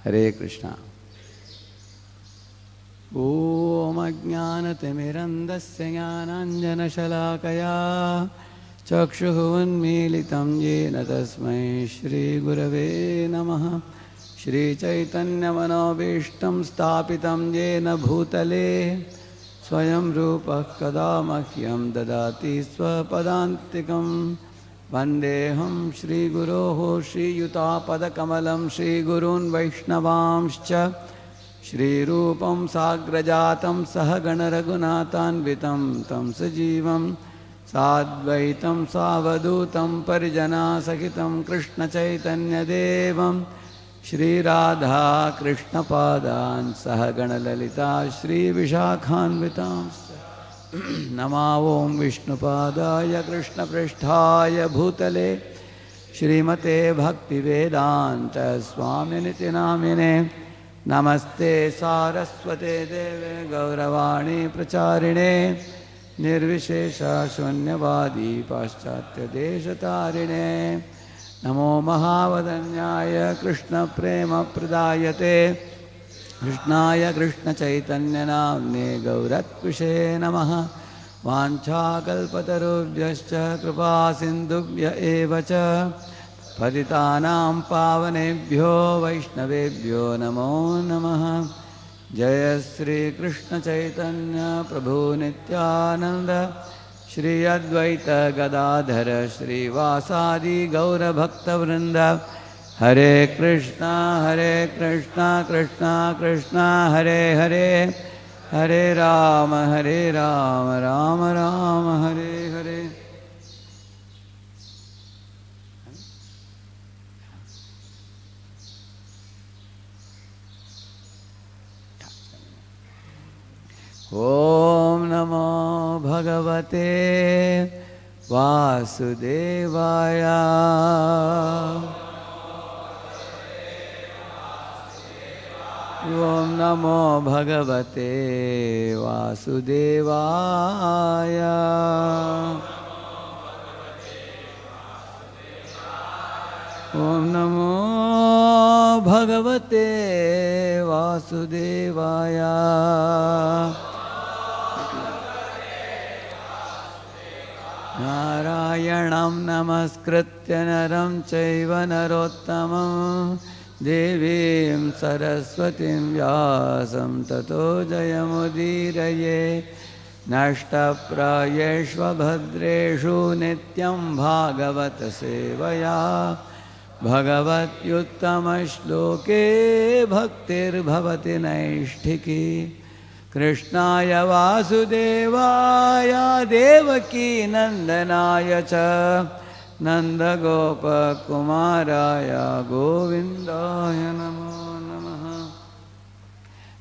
Hare Krishna. Om Ajnanatimirandasya Jnananjanashalakaya Chakshuhunmilitam Yena Tasmai Shri Gurave Namaha. Shri Chaitanya Manobishtam Stapitam Yena Bhutale Swayam Rupa Kada Mahyam Dadati Swapadantikam Vandeham Shri Guroho Shri Yuta Padakamalam Shri Gurun Vaishnavamscha Shri Rupam Sagrajatam Sahagana Raghunathanvitam Tam Sajivam Sadvaitam Savadutam Parijana Sahitam Krishna Chaitanya Devam Shri Radha Krishna Padan Sahagana Lalita Shri Vishakhanvitam Nama Om Vishnupadaya Krishna Pristhaya Bhutale Shrimate Bhakti Vedanta Swami Niti Namine Namaste Saraswate Deve Gauravani Pracharine Nirvishesha Shunyavadi Paschatya Deshatarine Namo Mahavadanyaya Krishna Prema Pradayate Krishnaya Krishna Chaitanya Namne Gauratvishe Namaha Vancha Kalpatarubhyascha Kripa Sindhubhya Evacha Patitanam Pavanebhyo Vaishnavebhyo Namo Namaha Jaya Sri Krishna Chaitanya Prabhu Nityananda Shri Advaita Gadadhara Shri Vasadi Gaura Bhakta Vrinda Hare Krishna Krishna Krishna Hare Hare Hare Rama Rama Rama Hare Hare. Om Namo Bhagavate Vasudevaya. Om Namo Bhagavate Vasudevaya. Om Namo Bhagavate Vasudevaya. Narayanam Namaskritya Naram Chaiva Narottamam Devim Saraswatim Vyasam Tato Jayamudiraye Nashtaprayeshva Bhadreshu Nityam Bhagavata Sevaya Bhagavat Yuttama-shloke Bhaktir Bhavati Naishthiki Krishnaya Vasudevaya Devaki Nandanaya Cha Nanda Gopa Kumaraya Govindaya Namo Namaha.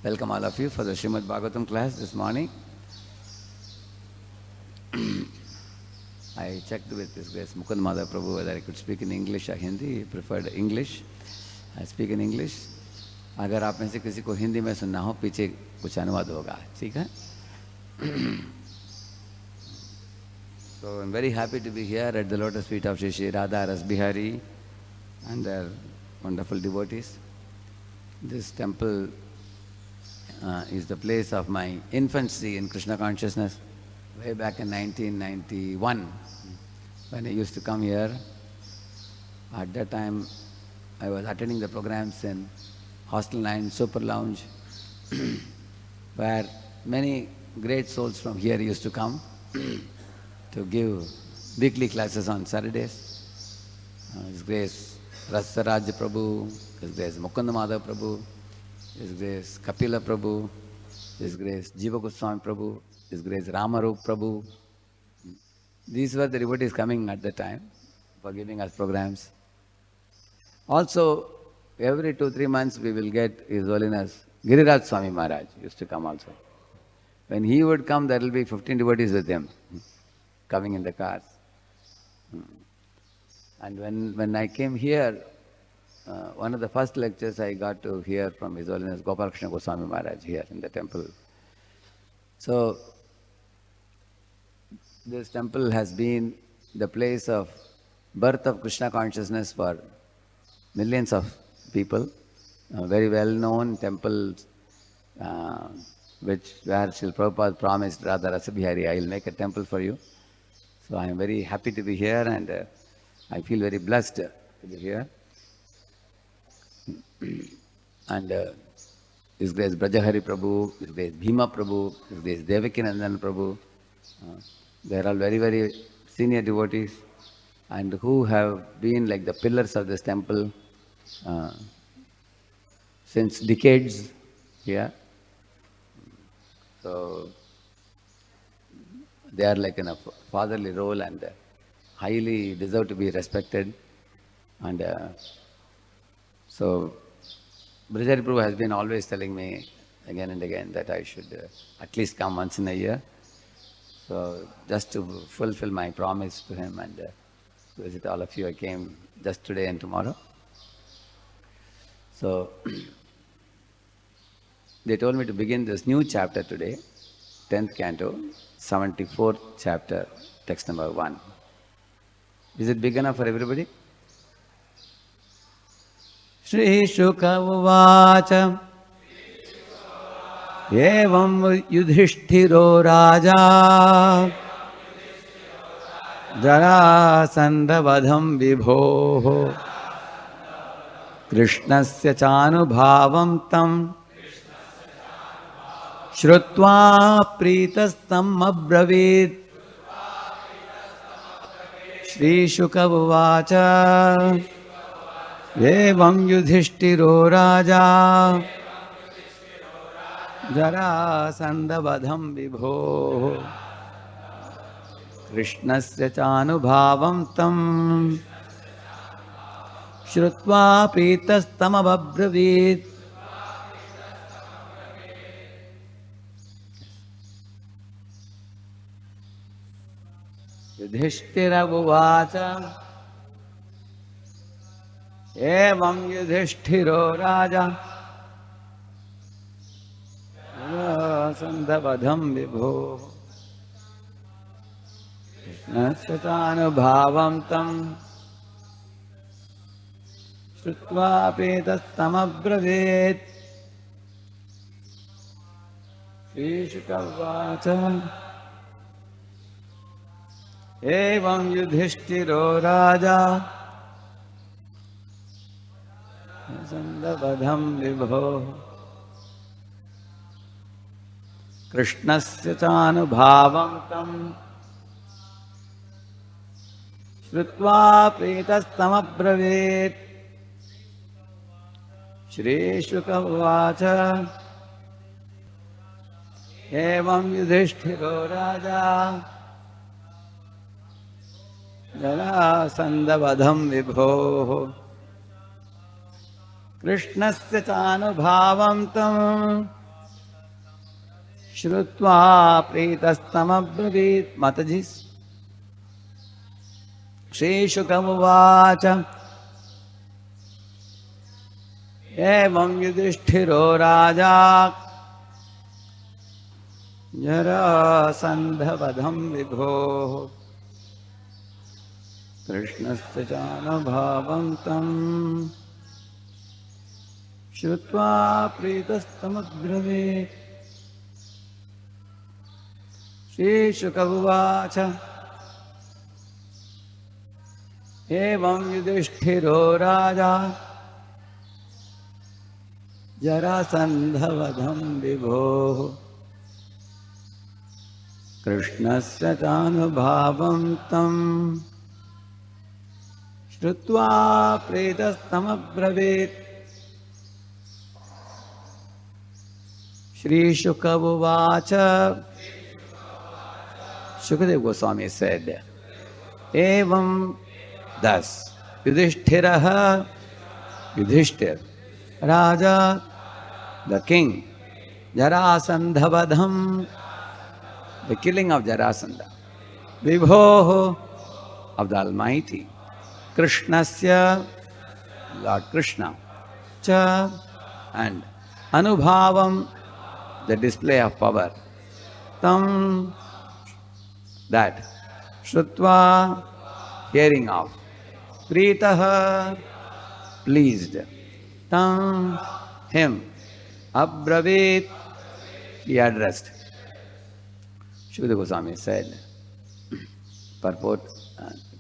Welcome all of you for the Srimad Bhagavatam class this morning. I checked with His Grace Mukund Madhav Prabhu whether I could speak in English or Hindi. He preferred English. I speak in English. अगर आप में से किसी को हिंदी में सुनना हो पीछे कुछ अनुवाद होगा, ठीक है? So I'm very happy to be here at the lotus feet of SriSriRadhaRasbihari and their wonderful devotees. This temple is the place of my infancy in Krishna consciousness. Way back in 1991, when I used to come here. At that time, I was attending the programs in Hostel 9, Super Lounge, where many great souls from here used to come to give weekly classes on Saturdays. His Grace Raj Prabhu, His Grace Mukunda Madhav Prabhu, His Grace Kapila Prabhu, His Grace Jiva Goswami Prabhu, His Grace Ramarup Prabhu. These were the devotees coming at the time for giving us programs. Also, every 2-3 months we will get His Holiness Giriraj Swami Maharaj used to come also. When he would come, there will be 15 devotees with him, coming in the cars. And when I came here, one of the first lectures I got to hear from His Holiness Gopal Krishna Goswami Maharaj here in the temple. So, this temple has been the place of birth of Krishna consciousness for millions of people. a very well-known temple where Srila Prabhupada promised Radha Rasabihari, I will make a temple for you. So I am very happy to be here, and I feel very blessed to be here. And His Grace Brajahari Prabhu, His Grace Bhima Prabhu, His Grace Devakinandan Prabhu, they are all very, very senior devotees and who have been like the pillars of this temple since decades here. So they are like in a fatherly role and highly deserve to be respected. And so Brajahari Prabhu has been always telling me again and again that I should at least come once in a year. So just to fulfill my promise to him and visit all of you, I came just today and tomorrow. So they told me to begin this new chapter today, 10th canto, 74th chapter, text number 1. Is it big enough for everybody? Shri Shuka Uvacha Evam Yudhishthiro Raja Jarasandha Vadham Vibho Krishnasya Chanubhavam Tam Shrutva Pritastam Abravit Shri Shuka Uvacha Evam Yudhishthiro Raja Jarasandha Vadham Vibho Krishnasya Chanubhavam Tam Shrutva Pritastam Abravit. Yudhishthira Uvacha Evam Yudhishthiro Raja Jarasandha Vadham Vibho Krishnasya Chanubhavam Tam Shrutva Pritastam Abravit. Shri Shuka Uvacha Evam Yudhishthiro Raja Jarasandha Vadham Vibho Krishnasya Chanubhavam Tam Shrutva Pritastam Abravit. Shri Shuka Uvacha Evam Yudhishthiro Raja Jarasandha Vadham Vibho Krishnasya Chanubhavam Tam Shrutva Pritastam Abravit. Matajis. Shri Shuka Uvacha Evam Yudhishthiro Raja Jarasandha Vadham Vibho Krishnasya Chanubhavam Tam Shrutva Pritastam Abravit. Shri Shuka Uvacha Evam Yudhishthiro Raja Jarasandha Vadham Vibho Krishnasya Chanubhavam Tam Shrutva Pritastam Abravit. Shri Shuka Uvacha Shukadev Goswami said, Evam, thus, Yudhishthira, Yudhishthir, Raja, the king, Jarasandha Vadham, the killing of Jarasandha, Vibho, of the Almighty, Krishnasya, Lord Krishna, Cha, and Anubhavam, the display of power, Tam, that, Shrutva, hearing of, Pritaha, pleased, Tam, him, abravit, he addressed. Shukadeva Goswami said, purport,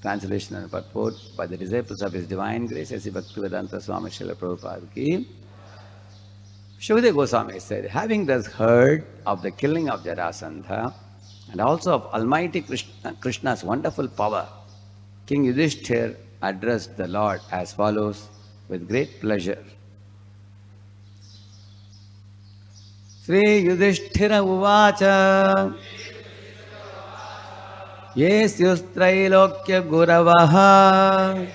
translation and purport by the disciples of His Divine Grace, S.C. Bhaktivedanta Swami Srila Prabhupada ki. Shukadeva Goswami said, having thus heard of the killing of Jarasandha and also of Almighty Krishna's wonderful power, King Yudhishthir addressed the Lord as follows with great pleasure. Sri Yudhishthira Uvacha Yesyustrailokya Guravaha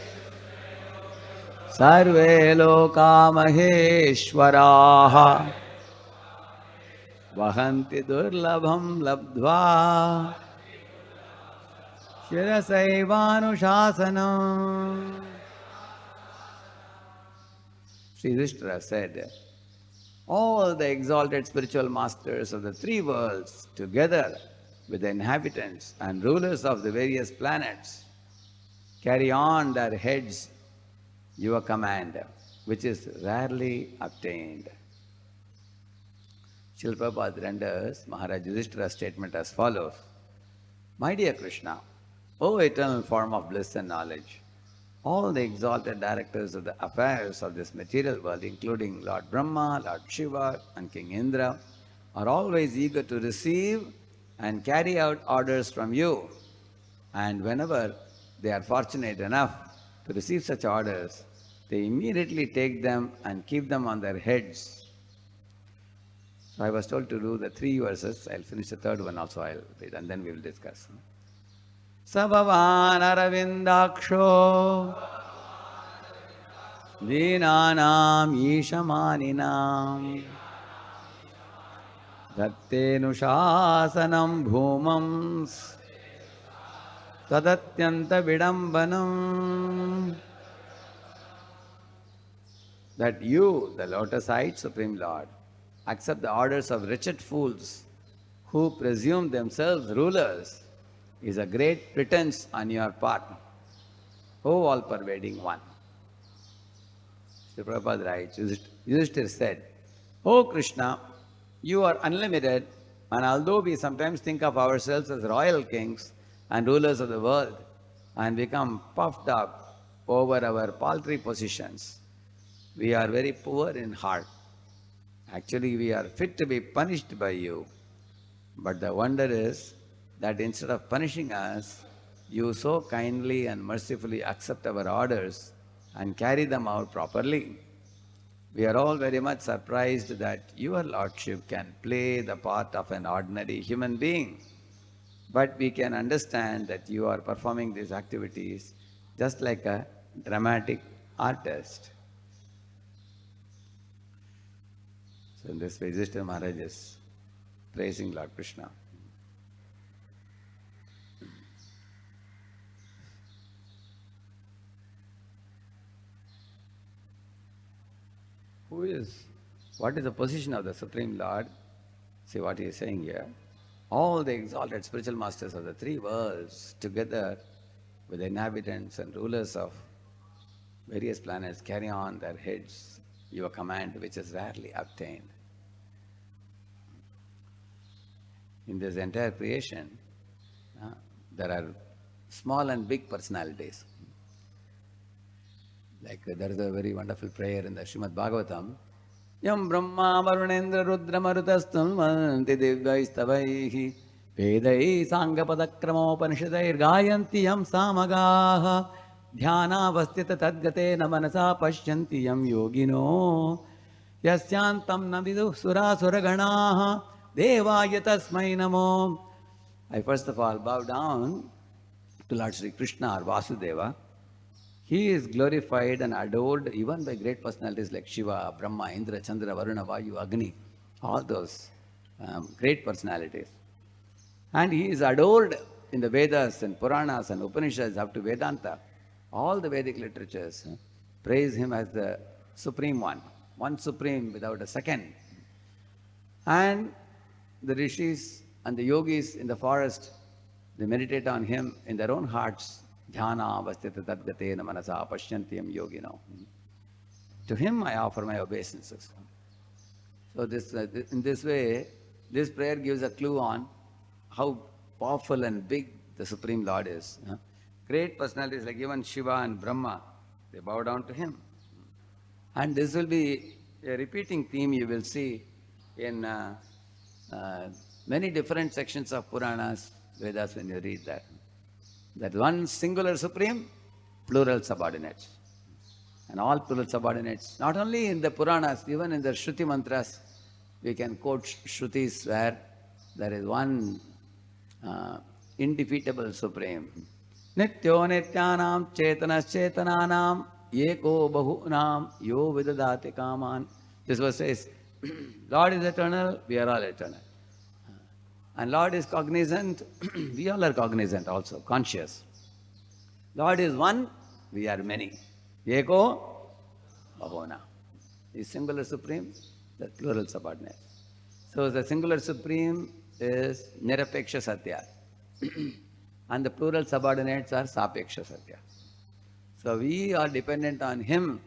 Sarve Loka Maheshwaraha Vahanti Durlabham Labdva Shirasaivanushasanam. Sri Yudhishthira said, all the exalted spiritual masters of the three worlds, together with the inhabitants and rulers of the various planets, carry on their heads your command, which is rarely obtained. Srila Prabhupada renders Maharaj Yudhishthira's statement as follows. My dear Krishna, O eternal form of bliss and knowledge, all the exalted directors of the affairs of this material world, including Lord Brahma, Lord Shiva, and King Indra, are always eager to receive and carry out orders from you. And whenever they are fortunate enough to receive such orders, they immediately take them and keep them on their heads. So I was told to do the 3 verses. I'll finish the third one also, I'll read, and then we will discuss. Sabhavan Aravindaksho Dinanam Ishamaninam Dattenushasanam Bhumam Tadatyanta Vidambanam. That you, the lotus-eyed Supreme Lord, accept the orders of wretched fools who presume themselves rulers is a great pretense on your part, O all-pervading one. Sri Prabhupada writes, Yudhishthira said, O Krishna, you are unlimited, and although we sometimes think of ourselves as royal kings and rulers of the world and become puffed up over our paltry positions, we are very poor in heart. Actually, we are fit to be punished by you. But the wonder is that instead of punishing us, you so kindly and mercifully accept our orders and carry them out properly. We are all very much surprised that your Lordship can play the part of an ordinary human being. But we can understand that you are performing these activities just like a dramatic artist. So in this way, Yudhishthira Maharaj is praising Lord Krishna. What is the position of the Supreme Lord? See what he is saying here. All the exalted spiritual masters of the three worlds, together with the inhabitants and rulers of various planets, carry on their heads your command, which is rarely obtained. In this entire creation, there are small and big personalities. Like there is a very wonderful prayer in the Srimad Bhagavatam. Yam Brahma Varunendra Rudra Marutastam Manti Divyaistabaihi Vedai Sangapadakramopanishadair Gayanti Yam Samagaha Dhyana Vastita Tadgate Namanasa Pashyanti Yam Yogino Yasyantam Navidu Sura Suraganaha Devaya Tasmai Namo. I first of all bow down to Lord Sri Krishna or Vasudeva. He is glorified and adored even by great personalities like Shiva, Brahma, Indra, Chandra, Varuna, Vayu, Agni, all those great personalities. And he is adored in the Vedas and Puranas and Upanishads up to Vedanta. All the Vedic literatures praise him as the Supreme One Supreme without a second. And the rishis and the yogis in the forest, they meditate on him in their own hearts. Dhyana vastita tadgatena manasa pashyantiyam yogino. To him I offer my obeisances. So in this way, this prayer gives a clue on how powerful and big the Supreme Lord is. Great personalities like even Shiva and Brahma, they bow down to him. And this will be a repeating theme you will see in many different sections of Puranas, Vedas when you read that. That one singular Supreme, plural subordinates. And all plural subordinates, not only in the Puranas, even in the Shruti mantras, we can quote Shrutis where there is one indefeatable Supreme. Nityo nityanam chetanas chetananam eko bahunam yo vidadati kaman. This verse says, Lord is eternal, we are all eternal. And Lord is cognizant, we all are cognizant also, conscious. Lord is one, we are many. Eko bahuna. The singular Supreme, the plural subordinate. So the singular Supreme is Nirapeksha Satya. And the plural subordinates are Sapeksha Satya. So we are dependent on him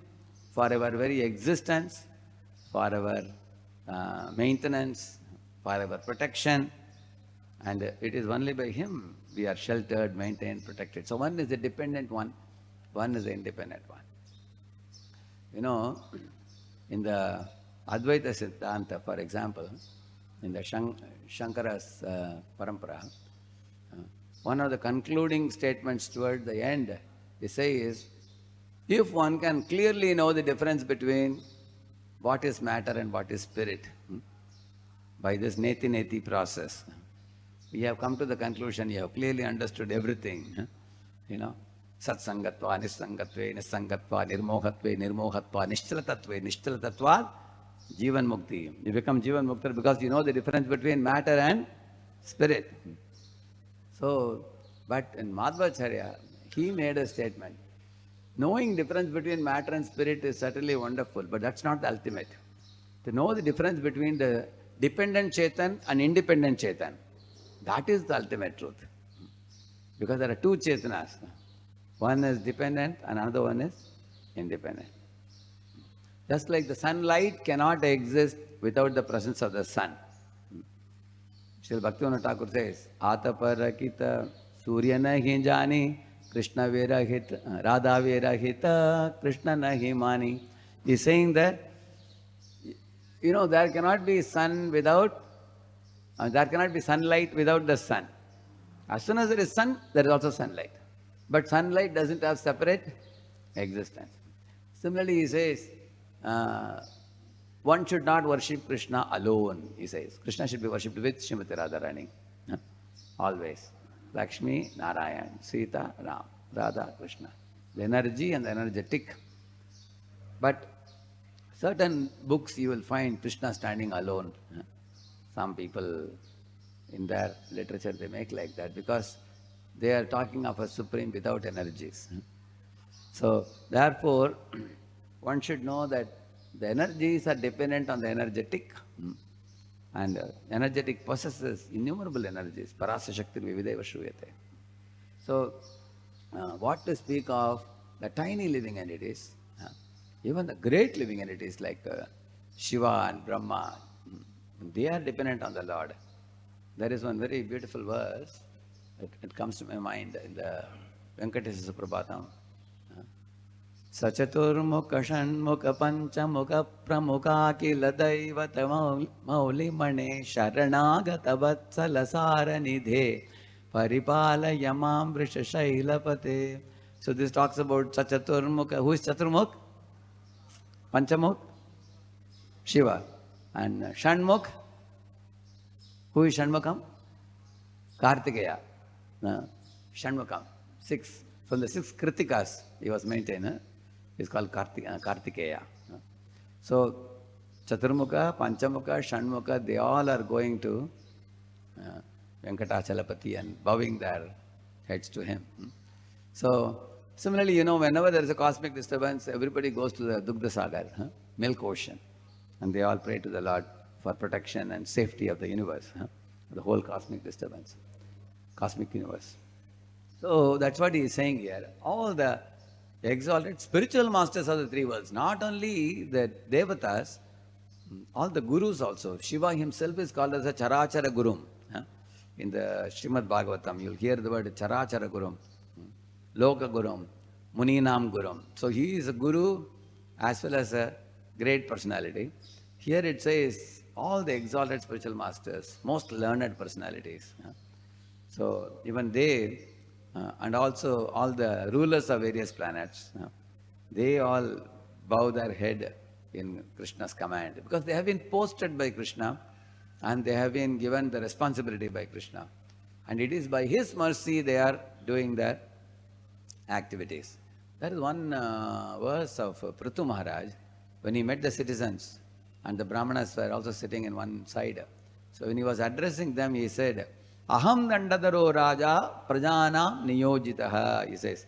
for our very existence, for our maintenance, for our protection. And it is only by him we are sheltered, maintained, protected. So one is the dependent one is the independent one. You know, in the Advaita Siddhanta, for example, in the Shankara's Parampara, one of the concluding statements toward the end, he says, if one can clearly know the difference between what is matter and what is spirit, by this neti process, we have come to the conclusion, you have clearly understood everything, you know, satsangatva, nisangatve, nisangatva, nirmohatve, nirmohatva, nishchalatatva, jivan mukti. You become jivan mukta because you know the difference between matter and spirit. So, but in Madhvacharya, he made a statement. Knowing difference between matter and spirit is certainly wonderful, but that's not the ultimate. To know the difference between the dependent Chetan and independent Chetan, that is the ultimate truth. Because there are two Chetanas. One is dependent and another one is independent. Just like the sunlight cannot exist without the presence of the sun. Srila Bhaktivinoda Thakur says, Ataparakita Surya nahi jani, Krishna virahita, Radha virahita, Krishna nahi mani. He's saying that, you know, there cannot be sun without, there cannot be sunlight without the sun. As soon as there is sun, there is also sunlight. But sunlight doesn't have separate existence. Similarly, he says, one should not worship Krishna alone, he says. Krishna should be worshipped with Srimati Radharani. Always. Lakshmi, Narayan, Sita, Ram, Radha, Krishna. The energy and the energetic. But certain books you will find Krishna standing alone. Some people in their literature they make like that because they are talking of a supreme without energies. So therefore, one should know that the energies are dependent on the energetic, and energetic possesses innumerable energies. Parasa Shakti Vivideva Shruyate. So, what to speak of the tiny living entities, even the great living entities like Shiva and Brahma, they are dependent on the Lord. There is one very beautiful verse, it comes to my mind in the Venkatesa Suprabhatam. Sachaturmukha Shanmukha Panchamukha Pramukha Kila Daivata Maulimane Sharanagata Vatsala Saranidhe Paripala Yamam Vrisha Shailapate. So this talks about Sachaturmukha. Who is Chaturmukh? Panchamukh? Shiva. And Shanmukh? Who is Shanmukham? Kartikeya. Shanmukham. 6. From the 6 Kritikas he was maintained. It's called Kartikeya. So, Chaturmukha, Panchamukha, Shanmukha, they all are going to Venkatachalapati and bowing their heads to him. So, similarly, you know, whenever there is a cosmic disturbance, everybody goes to the Dugdha Sagar, milk ocean, and they all pray to the Lord for protection and safety of the universe, the whole cosmic disturbance, cosmic universe. So, that's what he is saying here. All the exalted spiritual masters of the three worlds. Not only the devatas, all the gurus also. Shiva himself is called as a Charachara Gurum. In the Srimad Bhagavatam, you'll hear the word Charachara Gurum, Loka Gurum, Muninam Gurum. So he is a guru as well as a great personality. Here it says all the exalted spiritual masters, most learned personalities. So even they, and also all the rulers of various planets, they all bow their head in Krishna's command because they have been posted by Krishna and they have been given the responsibility by Krishna. And it is by his mercy they are doing their activities. That is one verse of Prithu Maharaj when he met the citizens and the Brahmanas were also sitting in one side. So when he was addressing them, he said, Aham Dandadaro Raja Prajanam Niyojitaha. He says,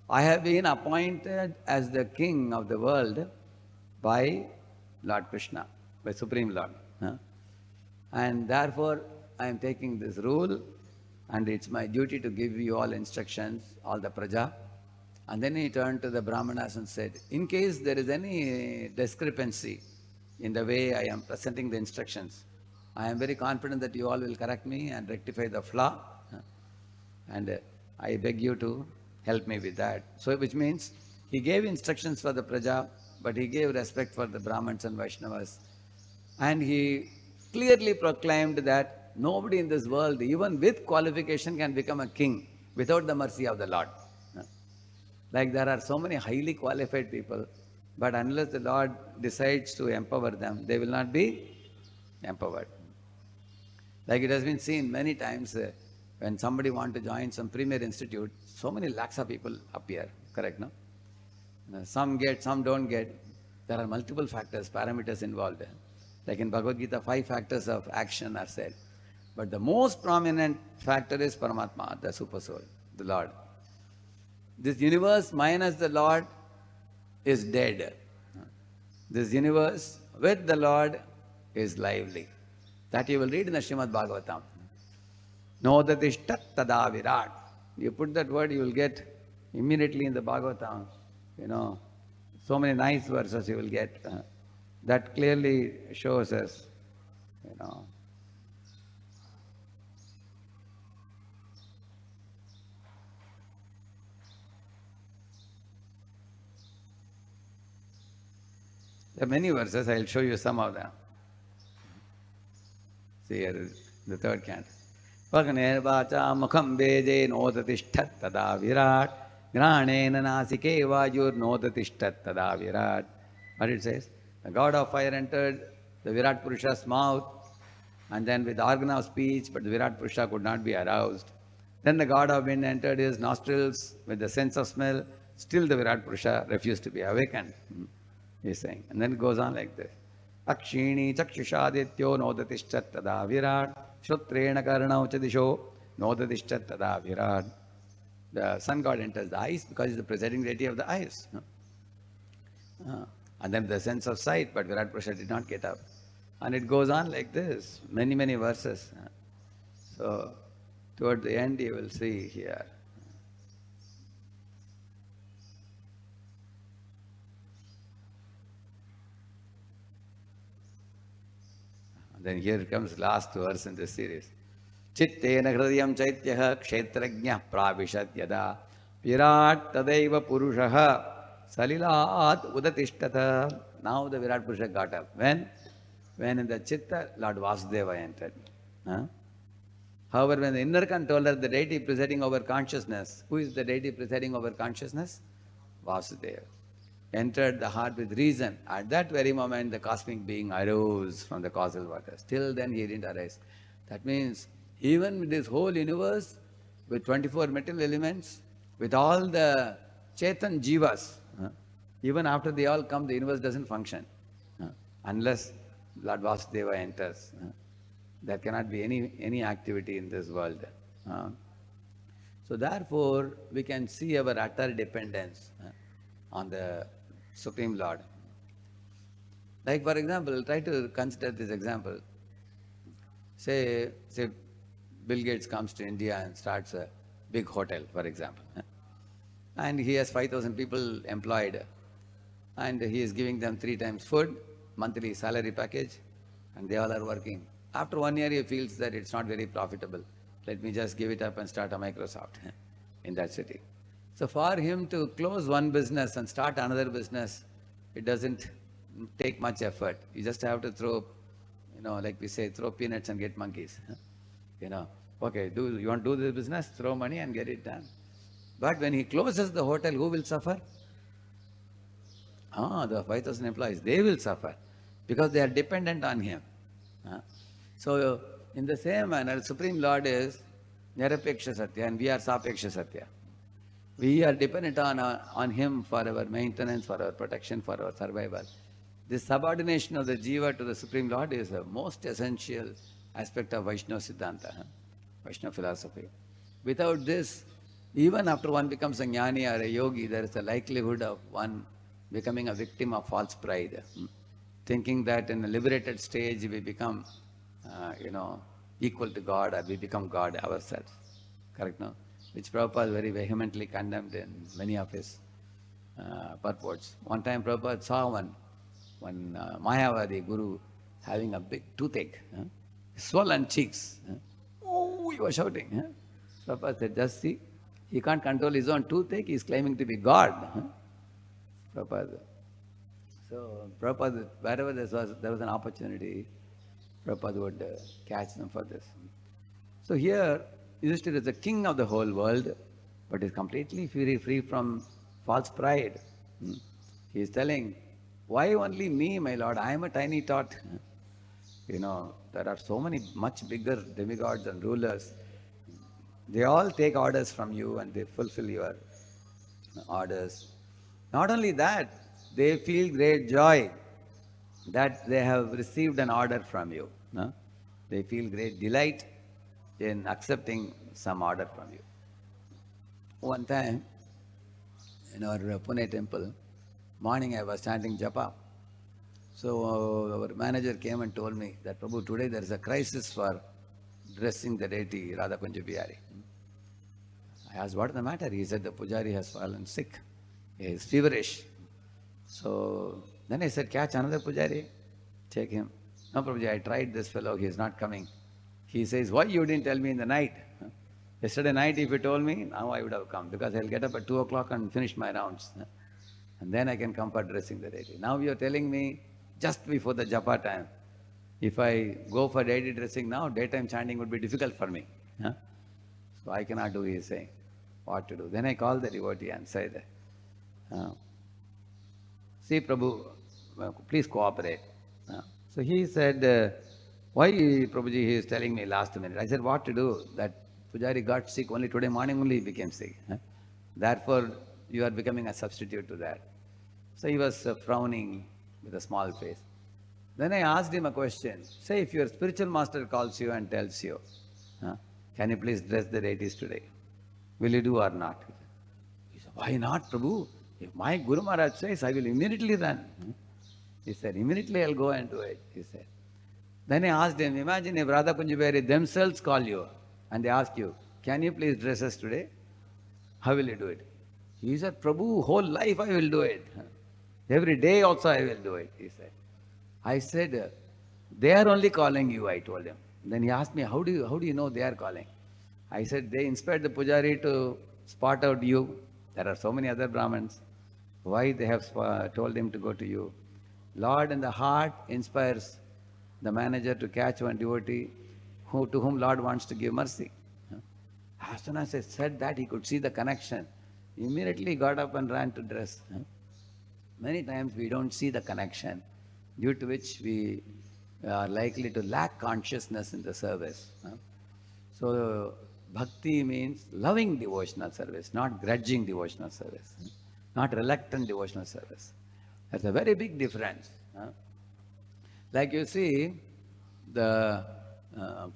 I have been appointed as the king of the world by Lord Krishna, by Supreme Lord. And therefore, I am taking this rule and it's my duty to give you all instructions, all the praja. And then he turned to the Brahmanas and said, in case there is any discrepancy in the way I am presenting the instructions, I am very confident that you all will correct me and rectify the flaw. And I beg you to help me with that. So which means he gave instructions for the praja, but he gave respect for the Brahmins and Vaishnavas. And he clearly proclaimed that nobody in this world, even with qualification, can become a king without the mercy of the Lord. Like there are so many highly qualified people, but unless the Lord decides to empower them, they will not be empowered. Like it has been seen many times when somebody wants to join some premier institute, so many lakhs of people appear, correct, no? Some get, some don't get. There are multiple factors, parameters involved. Like in Bhagavad-gita, 5 factors of action are said. But the most prominent factor is Paramatma, the Super Soul, the Lord. This universe minus the Lord is dead. This universe with the Lord is lively. That you will read in the Srimad Bhagavatam. Nodatishtat tada virat. You put that word, you will get immediately in the Bhagavatam, so many nice verses you will get. That clearly shows us, There are many verses, I will show you some of them. See here is the third canto. Pagner vacha mukham veje nodatishtat tada virat granena nasike vajur nodatishtat tada virat. What it says? The god of fire entered the Virat Purusha's mouth and then with the organ of speech, but the Virat Purusha could not be aroused. Then the god of wind entered his nostrils with the sense of smell. Still the Virat Purusha refused to be awakened. He's saying. And then it goes on like this. Akshini chakshishadityo nodatishchat tada virat shrutrena karnau chadisho nodatishchat tada virat. The sun god enters the eyes because he's the presiding deity of the eyes. And then the sense of sight, but Virat Purusha did not get up. And it goes on like this, many, many verses. So, toward the end you will see here. Then here comes last verse in this series. Chittena hridayam chaityaha kshetrajñah pravishat yada virat tadaiva purushaha salilat udatishtata. Now the Virat Purusha got up. When? When in the Chitta, Lord Vasudeva entered. However, when the inner controller, the deity presiding over consciousness, who is the deity presiding over consciousness? Vasudeva. Entered the heart with reason. At that very moment, the cosmic being arose from the causal waters. Till then, he didn't arise. That means, even with this whole universe, with 24 material elements, with all the Chetan Jivas, even after they all come, the universe doesn't function. Unless Lord Vasudeva enters. There cannot be any activity in this world. So therefore, we can see our utter dependence on the Supreme Lord. Like for example, try to consider this example. Say Bill Gates comes to India and starts a big hotel, for example. and he has 5,000 people employed, and he is giving them 3 times food, monthly salary package, and they all are working. After 1 year, he feels that it's not very profitable. Let me just give it up and start a Microsoft in that city. So for him to close one business and start another business, it doesn't take much effort. You just have to throw, like we say, throw peanuts and get monkeys. Okay, you want to do this business? Throw money and get it done. But when he closes the hotel, who will suffer? The 5,000 employees, they will suffer because they are dependent on him. So, in the same manner, Supreme Lord is Nirapeksha Satya and we are Sapeksha Satya. We are dependent on him for our maintenance, for our protection, for our survival. This subordination of the Jiva to the Supreme Lord is the most essential aspect of Vaishnava Siddhanta, Vaishnava philosophy. Without this, even after one becomes a jnani or a yogi, there is a likelihood of one becoming a victim of false pride, thinking that in a liberated stage we become, equal to God or we become God ourselves. Correct, no? Which Prabhupada very vehemently condemned in many of his purports. One time Prabhupada saw one Mayavadi guru having a big toothache, swollen cheeks. Oh, he was shouting. Prabhupada said, just see, he can't control his own toothache, he is claiming to be God. Prabhupada. So Prabhupada, wherever there was an opportunity, Prabhupada would catch them for this. So here, Yudhishthira is the king of the whole world, but is completely free from false pride. He is telling, why only me, my Lord? I am a tiny tot. There are so many much bigger demigods and rulers. They all take orders from you and they fulfill your orders. Not only that, they feel great joy that they have received an order from you. No? They feel great delight in accepting some order from you. One time, in our Pune temple, morning I was chanting japa. So our manager came and told me that, Prabhu, today there is a crisis for dressing the deity Radha Kunja Bihari. I asked, what is the matter? He said, the pujari has fallen sick. He is feverish. So then I said, catch another pujari, take him. No, Prabhuji, I tried this fellow, he is not coming. He says, why you didn't tell me in the night? Yesterday night, if you told me, now I would have come, because I'll get up at 2 o'clock and finish my rounds. And then I can come for dressing the deity. Now you're telling me just before the japa time. If I go for deity dressing now, daytime chanting would be difficult for me. So I cannot do, he is saying, what to do. Then I called the devotee and said, see, Prabhu, please cooperate. So he said, why, Prabhuji, he is telling me last minute. I said, what to do? That pujari got sick only today morning only he became sick. Therefore, you are becoming a substitute to that. So he was frowning with a small face. Then I asked him a question. Say, if your spiritual master calls you and tells you, can you please dress the deities today? Will you do or not? He said, why not, Prabhu? If my Guru Maharaj says, I will immediately run. He said, immediately I'll go and do it, he said. Then I asked him, imagine if Radha Kunja Bihari themselves call you and they ask you, can you please dress us today? How will you do it? He said, Prabhu, whole life I will do it. Every day also I will do it, he said. I said, they are only calling you, I told him. Then he asked me, how do you know they are calling? I said, they inspired the pujari to spot out you. There are so many other Brahmins. Why they have told him to go to you? Lord in the heart inspires the manager to catch one devotee to whom Lord wants to give mercy. As soon as I said that, he could see the connection. Immediately got up and ran to dress. Many times we don't see the connection, due to which we are likely to lack consciousness in the service. So bhakti means loving devotional service, not grudging devotional service, not reluctant devotional service. That's a very big difference. Like you see, the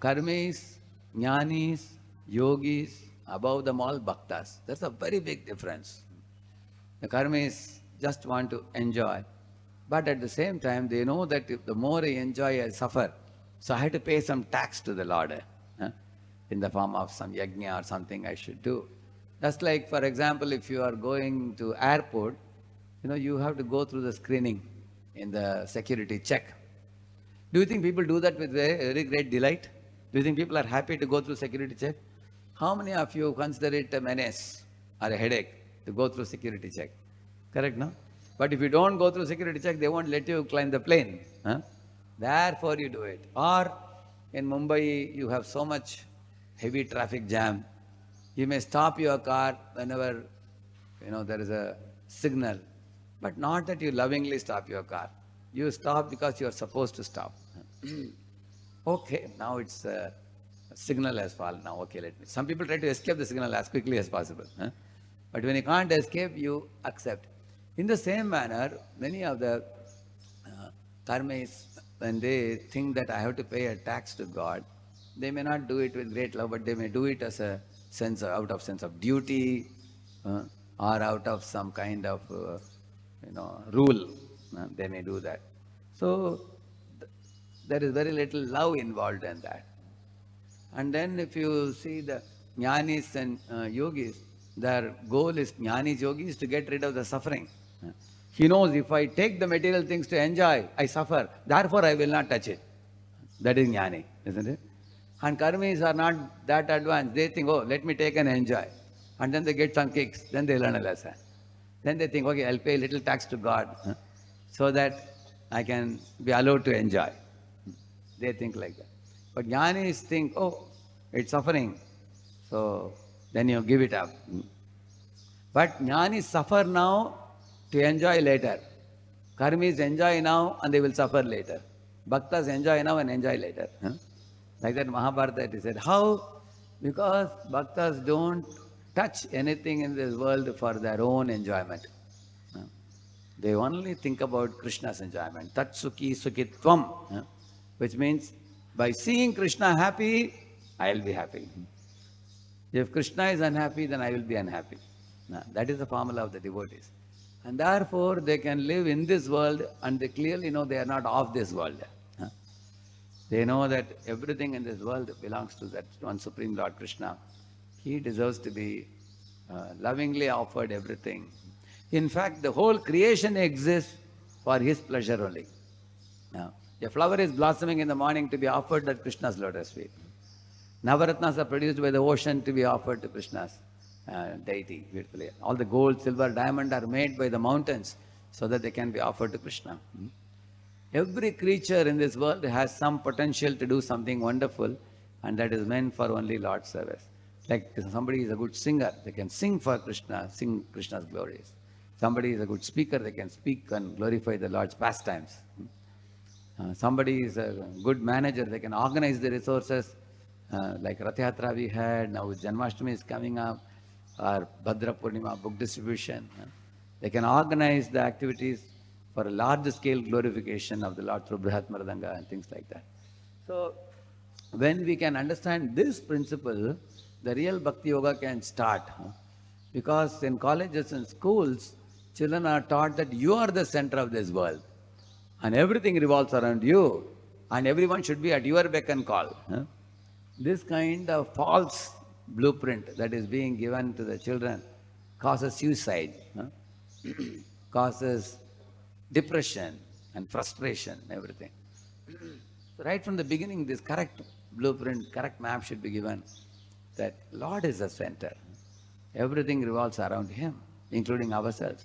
karmis, jnanis, yogis, above them all bhaktas. That's a very big difference. The karmis just want to enjoy, but at the same time they know that if the more I enjoy, I suffer. So I have to pay some tax to the Lord in the form of some yajna or something I should do. Just like, for example, if you are going to airport, you have to go through the screening in the security check. Do you think people do that with very great delight? Do you think people are happy to go through security check? How many of you consider it a menace or a headache to go through security check? Correct, no? But if you don't go through security check, they won't let you climb the plane. Huh? Therefore, you do it. Or in Mumbai, you have so much heavy traffic jam. You may stop your car whenever there is a signal, but not that you lovingly stop your car. You stop because you are supposed to stop. Okay, now it's signal has fallen. Now, okay, let me. Some people try to escape the signal as quickly as possible. Huh? But when you can't escape, you accept. In the same manner, many of the karmis, when they think that I have to pay a tax to God, they may not do it with great love, but they may do it as a out of sense of duty, or out of some kind of rule. They may do that. So there is very little love involved in that. And then if you see the jnanis and yogis, their goal is, jnanis, yogis, to get rid of the suffering. He knows if I take the material things to enjoy, I suffer. Therefore, I will not touch it. That is jnani, isn't it? And karmis are not that advanced. They think, oh, let me take and enjoy. And then they get some kicks. Then they learn a lesson. Then they think, okay, I'll pay a little tax to God so that I can be allowed to enjoy. They think like that. But jnanis think, oh, it's suffering. So then you give it up. But jnanis suffer now to enjoy later. Karmis enjoy now and they will suffer later. Bhaktas enjoy now and enjoy later. Like that Mahabharata it is said. How? Because bhaktas don't touch anything in this world for their own enjoyment. They only think about Krishna's enjoyment. Tat sukhi sukhitvam. Which means by seeing Krishna happy, I will be happy. If Krishna is unhappy, then I will be unhappy. That is the formula of the devotees. And therefore, they can live in this world and they clearly know they are not of this world. They know that everything in this world belongs to that one Supreme Lord Krishna. He deserves to be lovingly offered everything. In fact, the whole creation exists for His pleasure only. Now, a flower is blossoming in the morning to be offered at Krishna's lotus feet. Navaratnas are produced by the ocean to be offered to Krishna's deity. Beautifully. All the gold, silver, diamond are made by the mountains so that they can be offered to Krishna. Every creature in this world has some potential to do something wonderful, and that is meant for only Lord's service. Like somebody is a good singer, they can sing for Krishna, sing Krishna's glories. Somebody is a good speaker, they can speak and glorify the Lord's pastimes. Somebody is a good manager, they can organize the resources, like Rath Yatra we had, now Janmashtami is coming up, or Bhadra Purnima, book distribution. They can organize the activities for a large scale glorification of the Lord through Brihat Mridanga and things like that. So, when we can understand this principle, the real Bhakti Yoga can start. Because in colleges and schools, children are taught that you are the center of this world. And everything revolves around you. And everyone should be at your beck and call. This kind of false blueprint that is being given to the children causes suicide, causes depression and frustration, everything. So right from the beginning, this correct blueprint, correct map should be given that Lord is the center. Everything revolves around Him, including ourselves.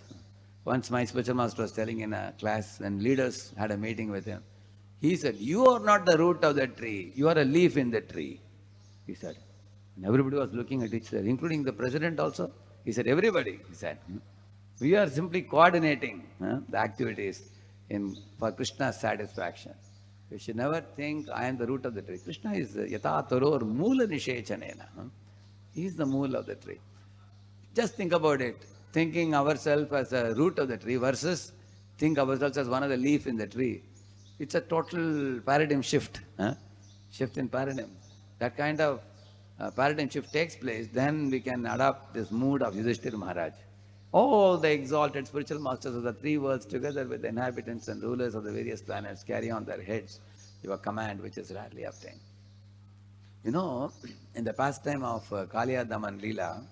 Once my spiritual master was telling in a class, when leaders had a meeting with him, he said, you are not the root of the tree, you are a leaf in the tree, he said. And everybody was looking at each other, including the president also. He said, everybody, he said. We are simply coordinating the activities for Krishna's satisfaction. We should never think, I am the root of the tree. Krishna is yata taror moola nishechanena. He is the mool of the tree. Just think about it. Thinking ourselves as a root of the tree versus think ourselves as one of the leaf in the tree. It's a total paradigm shift. Shift in paradigm. That kind of paradigm shift takes place, then we can adopt this mood of Yudhishthira Maharaj. All the exalted spiritual masters of the three worlds, together with the inhabitants and rulers of the various planets, carry on their heads your command, which is rarely obtained. You know, in the pastime of Kaliya Daman Leela,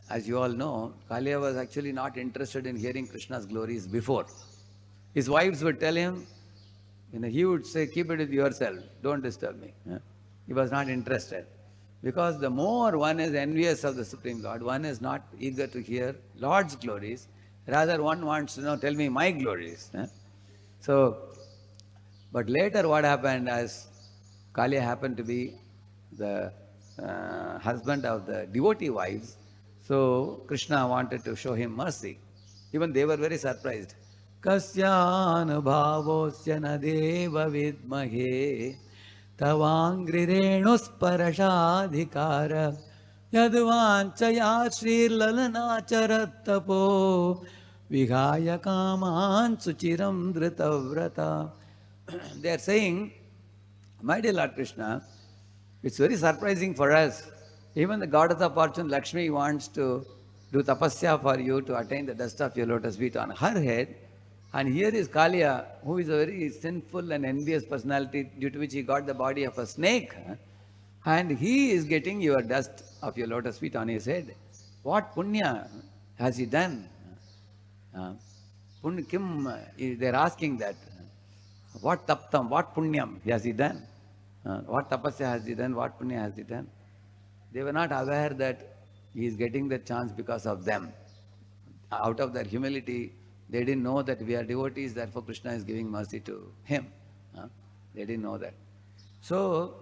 As you all know, Kaliya was actually not interested in hearing Krishna's glories before. His wives would tell him, he would say, keep it with yourself, don't disturb me. He was not interested. Because the more one is envious of the Supreme Lord, one is not eager to hear Lord's glories, rather one wants to know, tell me my glories. So, but later what happened, as Kaliya happened to be the husband of the devotee wives, so Krishna wanted to show him mercy. Even they were very surprised. Kasyanubhavosya na deva vidmahe tavangrirenusparashadhikara yadvanchaya shrilalanacharattapo vihaya kaman suchiram dritavrata. They are saying, my dear Lord Krishna, it's very surprising for us. Even the goddess of fortune, Lakshmi, wants to do tapasya for you to attain the dust of your lotus feet on her head. And here is Kaliya, who is a very sinful and envious personality, due to which he got the body of a snake. And he is getting your dust of your lotus feet on his head. What punya has he done? They're asking that. What taptam, what punyam has he done? What tapasya has he done? What punya has he done? They were not aware that he is getting the chance because of them. Out of their humility, they didn't know that we are devotees, therefore Krishna is giving mercy to him. They didn't know that. So,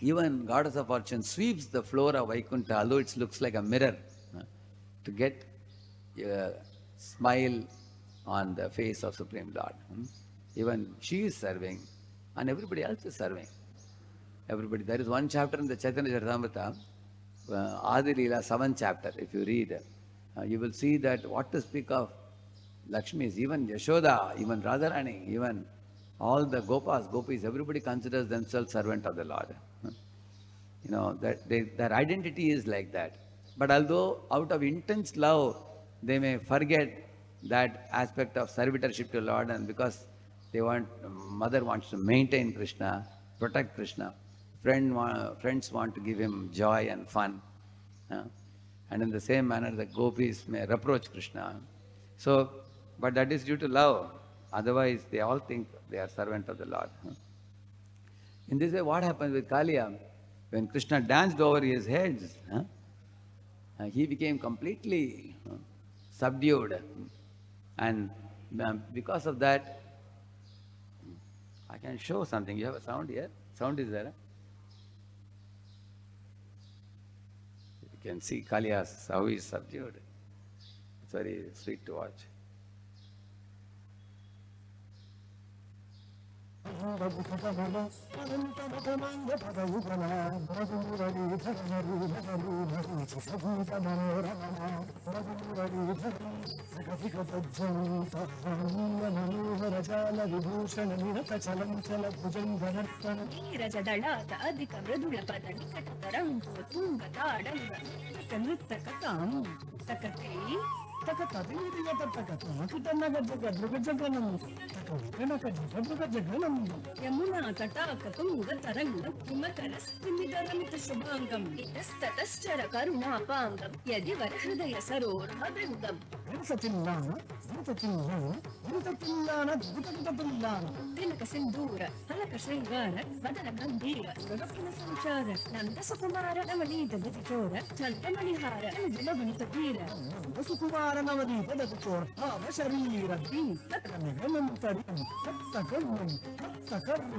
even goddess of fortune sweeps the floor of Vaikuntha, although it looks like a mirror, to get a smile on the face of Supreme Lord. Even she is serving, and everybody else is serving. Everybody. There is one chapter in the Chaitanya Charitamrita, Adi Leela, 7th chapter. If you read, you will see that what to speak of Lakshmis, even Yashoda, even Radharani, even all the Gopas, Gopis, everybody considers themselves servant of the Lord. Their identity is like that. But although out of intense love, they may forget that aspect of servitorship to Lord, and because mother wants to maintain Krishna, protect Krishna, friends want to give him joy and fun. And in the same manner, the gopis may reproach Krishna. So, but that is due to love. Otherwise, they all think they are servant of the Lord. In this way, what happens with Kaliya? When Krishna danced over his heads, he became completely subdued. And because of that, I can show something. You have a sound here? Sound is there? You can see Kaliya, how he is subdued. It's very sweet to watch. Yamuna Tatakatunga Tarangam, Himakarastimidamita Subhangam, Itastatascara Karuna Pangam, Yadivar Hridaya Saror, Hadangam. Tinaka Sindura, Halaka Sringara, Vadana Gandhira, Ragapana Sanchara, Nanda Sukumara, Namalita Vichora, Chantamanihara, and Vilavanita Pira, Sukumara Namalita Vichora, Vasharira, Takanam Tarim, Takarum, Takarum,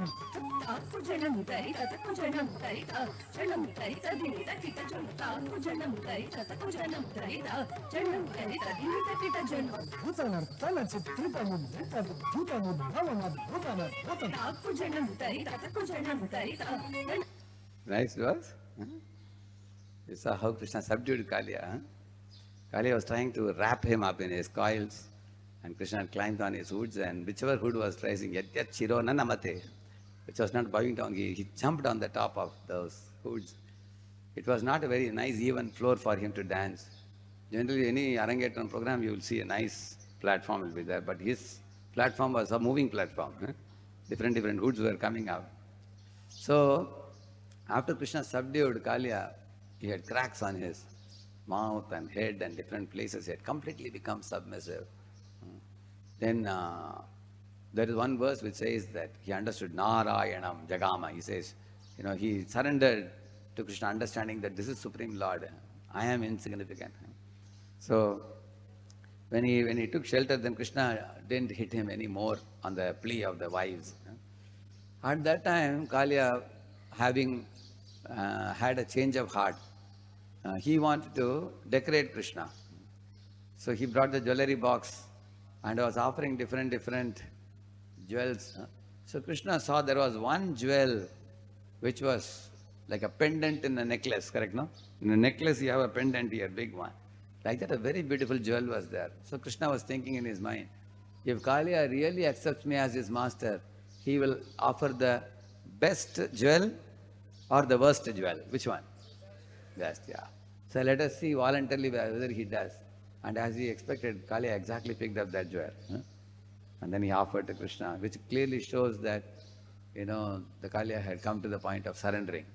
Takujanam Tarita, Takujanam Tarita, Janam Tarita, Dinita Kita Janta, Kujanam Tarita, Takujanam Tarita, Janam Tarita, Dinita Kita Janam, Bhutana, Talachitrita Mudita, Bhutana, Bhavana, Bhutana, Takujanam Tarita, Takujanam Tarita. Nice verse. You saw how Krishna subdued Kaliya. Kaliya was trying to wrap him up in his coils, and Krishna climbed on his hoods, and whichever hood was rising, Yat Shiro Nanamate, which was not bowing down, he jumped on the top of those hoods. It was not a very nice, even floor for him to dance. Generally, any Arangetram program, you will see a nice platform will be there, but his platform was a moving platform. Different hoods were coming out. So, after Krishna subdued Kaliya, he had cracks on his mouth and head and different places. He had completely become submissive. Then there is one verse which says that he understood Narayanam Jagama. He says, he surrendered to Krishna, understanding that this is Supreme Lord. I am insignificant. So when he took shelter, then Krishna didn't hit him anymore on the plea of the wives. At that time, Kalia, having had a change of heart, he wanted to decorate Krishna. So he brought the jewelry box and was offering different jewels. So Krishna saw there was one jewel which was like a pendant in a necklace, correct, no? In a necklace you have a pendant here, big one. Like that, a very beautiful jewel was there. So Krishna was thinking in his mind, if Kaliya really accepts me as his master, he will offer the best jewel or the worst jewel. Which one? Best, yeah. So let us see voluntarily whether he does. And as he expected, Kaliya exactly picked up that jewel. And then he offered to Krishna, which clearly shows that, the Kaliya had come to the point of surrendering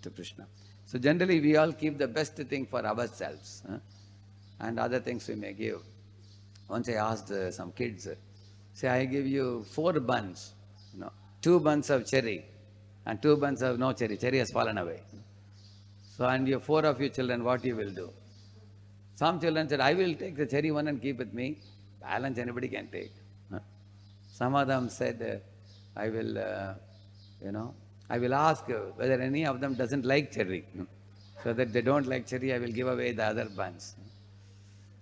to Krishna. So generally we all keep the best thing for ourselves, and other things we may give. Once I asked some kids, say I give you 4 buns, 2 buns of cherry and 2 buns of no cherry. Cherry has fallen away. So and your 4 of you children, what you will do? Some children said, I will take the cherry one and keep with me. Balance anybody can take. Some of them said, I will, I will ask whether any of them doesn't like cherry. So that they don't like cherry, I will give away the other buns.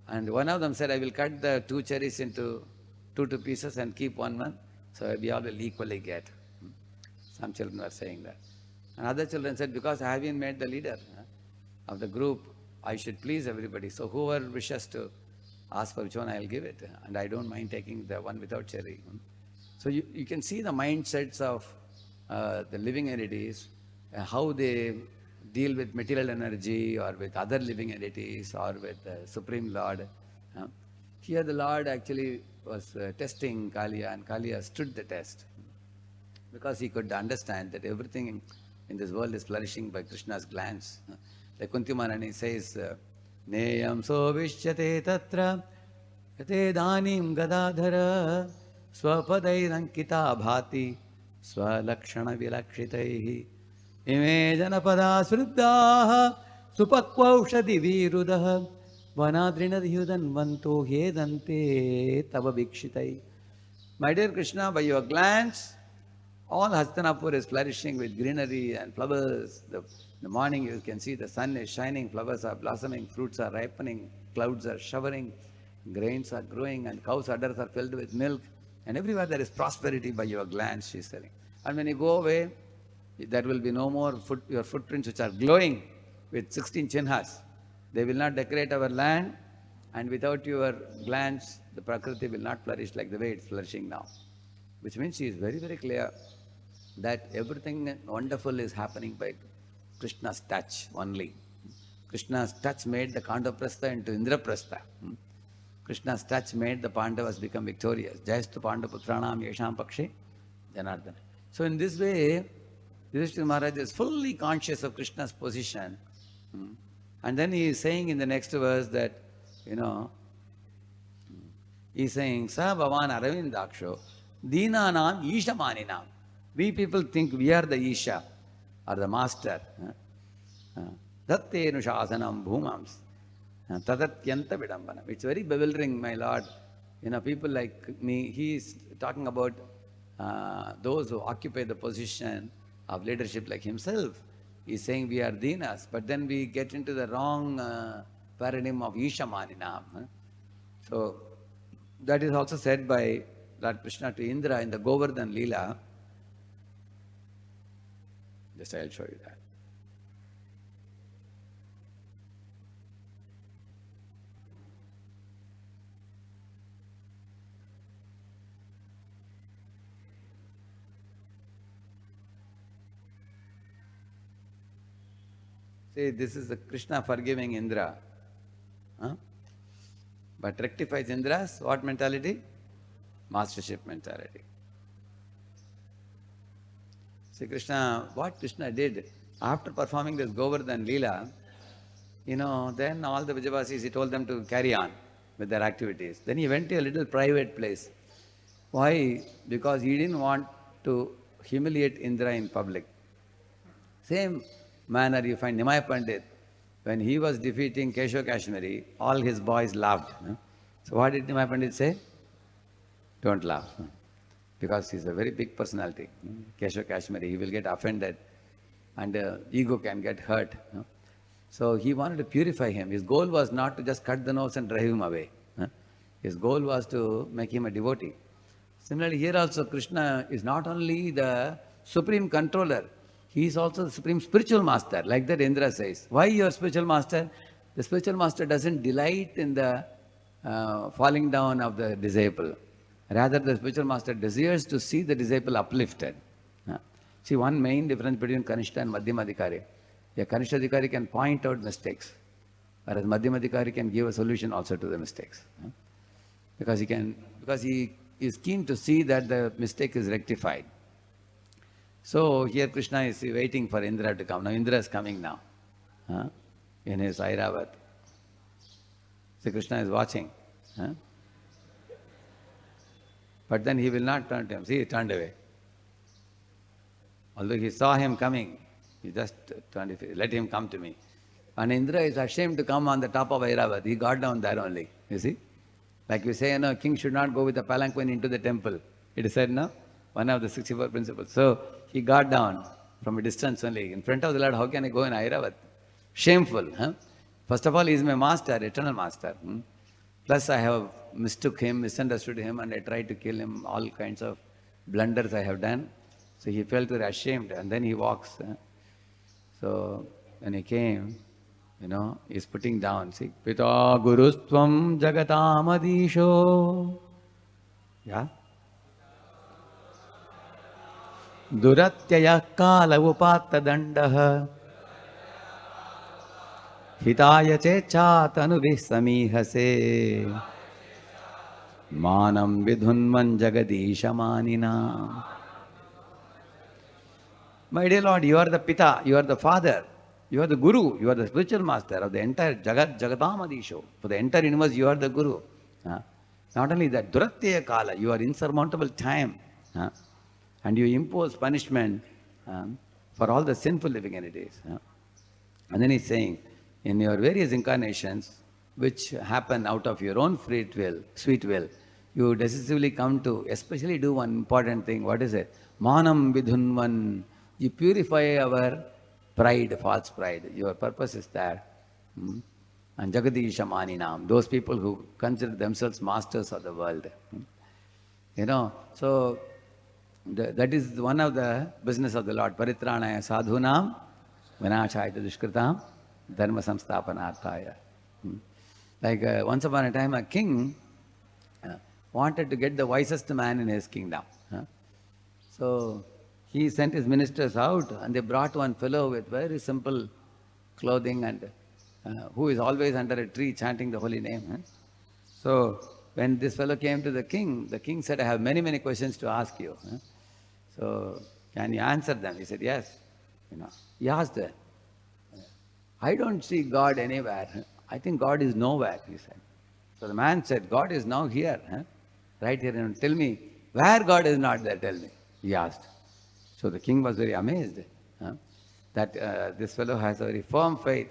And one of them said, I will cut the 2 cherries into 2 pieces and keep one. So we all will equally get. Some children were saying that. And other children said, because I have been made the leader of the group, I should please everybody. So whoever wishes to ask for which one, I'll give it. And I don't mind taking the one without cherry. So you can see the mindsets of the living entities, how they deal with material energy or with other living entities or with the Supreme Lord. Here the Lord actually was testing Kaliya, and Kaliya stood the test because he could understand that everything in this world is flourishing by Krishna's glance. Like Kunti Maharani says, Neyam so vishyate tatra yate danim gadadhara swapadailankita bhati swalakshana vilakshitaihi ime janapada sruddhaha supakvaushadi virudah vanadrinadhyudan vanto hedante tava vikshitai. My dear Krishna, by your glance, all Hastinapur is flourishing with greenery and flowers. The morning you can see the sun is shining, flowers are blossoming, fruits are ripening, clouds are showering, grains are growing, and cows' udders are filled with milk. And everywhere there is prosperity by your glance, she is telling. And when you go away, there will be no more your footprints which are glowing with 16 chinhas. They will not decorate our land, and without your glance, the Prakriti will not flourish like the way it's flourishing now. Which means she is very, very clear that everything wonderful is happening by Krishna's touch only. Krishna's touch made the Kandaprastha into Indraprastha. Krishna's touch made the Pandavas become victorious. Jayastu Pandaputranam Yesham Pakshe Janardana. So in this way, Yudhishthira Maharaj is fully conscious of Krishna's position. And then he is saying in the next verse that, he's saying, Sa Bhavan Aravindaksho, Deenanam Ishamanina. We people think we are the Isha or the master. Datte Nushasanam Bhumams. Tadatyanta Vidambana. It's very bewildering, my Lord. People like me, he is talking about those who occupy the position of leadership like himself. He's saying we are Deenas, but then we get into the wrong paradigm of Ishamanina. So that is also said by Lord Krishna to Indra in the Govardhan Leela. Just I'll show you that. See, this is the Krishna forgiving Indra. But rectifies Indra's what mentality? Mastership mentality. See, what Krishna did after performing this Govardhan Leela, then all the Vijayavasis, he told them to carry on with their activities. Then he went to a little private place. Why? Because he didn't want to humiliate Indra in public. Same manner you find Nimai Pandit, when he was defeating Keshav Kashmiri, all his boys laughed. So what did Nimai Pandit say? Don't laugh. Because he's a very big personality. Keshav Kashmiri, he will get offended and ego can get hurt. So he wanted to purify him. His goal was not to just cut the nose and drive him away. His goal was to make him a devotee. Similarly, here also Krishna is not only the supreme controller, he is also the supreme spiritual master, like that Indra says. Why your spiritual master? The spiritual master doesn't delight in the falling down of the disciple. Rather, the spiritual master desires to see the disciple uplifted. See, one main difference between Kanishta and Madhyamadhikari. A Kanishta Adhikari can point out mistakes, whereas Madhyamadhikari can give a solution also to the mistakes. Because he is keen to see that the mistake is rectified. So here Krishna is waiting for Indra to come. Now Indra is coming now in his Airavat. So Krishna is watching. But then he will not turn to him. See, he turned away. Although he saw him coming, he just turned it. Let him come to me. And Indra is ashamed to come on the top of Airavat. He got down there only. You see? Like we say, king should not go with a palanquin into the temple. It is said, no? One of the 64 principles. So he got down from a distance only. In front of the Lord, how can I go in Airavat? Shameful. First of all, he is my master, eternal master. Plus I have mistook him, misunderstood him, and I tried to kill him. All kinds of blunders I have done. So he felt very ashamed, and then he walks. So when he came, he's putting down. See, Pita Gurustvam Jagatamadisho. Yeah? Duratyaya Kala Upatta Dandaha Hitaya Checha Tanuvi Samihase Manam Vidhunman Jagadisha Manina. My dear Lord, you are the Pita, you are the Father, you are the Guru, you are the spiritual master of the entire Jagatamadisho. For the entire universe, you are the Guru. Not only that, Duratyaya Kala, you are insurmountable time. And you impose punishment for all the sinful living entities. And then he's saying, in your various incarnations, which happen out of your own sweet will, you decisively come to especially do one important thing. What is it? Manam vidhunvan. You purify our pride, false pride. Your purpose is there. And Jagadisha Maninam, those people who consider themselves masters of the world. So that is one of the business of the Lord. Paritranaya sadhunam vinashaya dushkritam dharma samsthapanarthaya. Like once upon a time, a king wanted to get the wisest man in his kingdom. So he sent his ministers out, and they brought one fellow with very simple clothing and who is always under a tree chanting the holy name. So when this fellow came to the king said, I have many, many questions to ask you. So can you answer them? He said, yes. He asked, I don't see God anywhere. I think God is nowhere, he said. So the man said, God is now here, right here. Tell me, where God is not there, tell me, he asked. So the king was very amazed that this fellow has a very firm faith.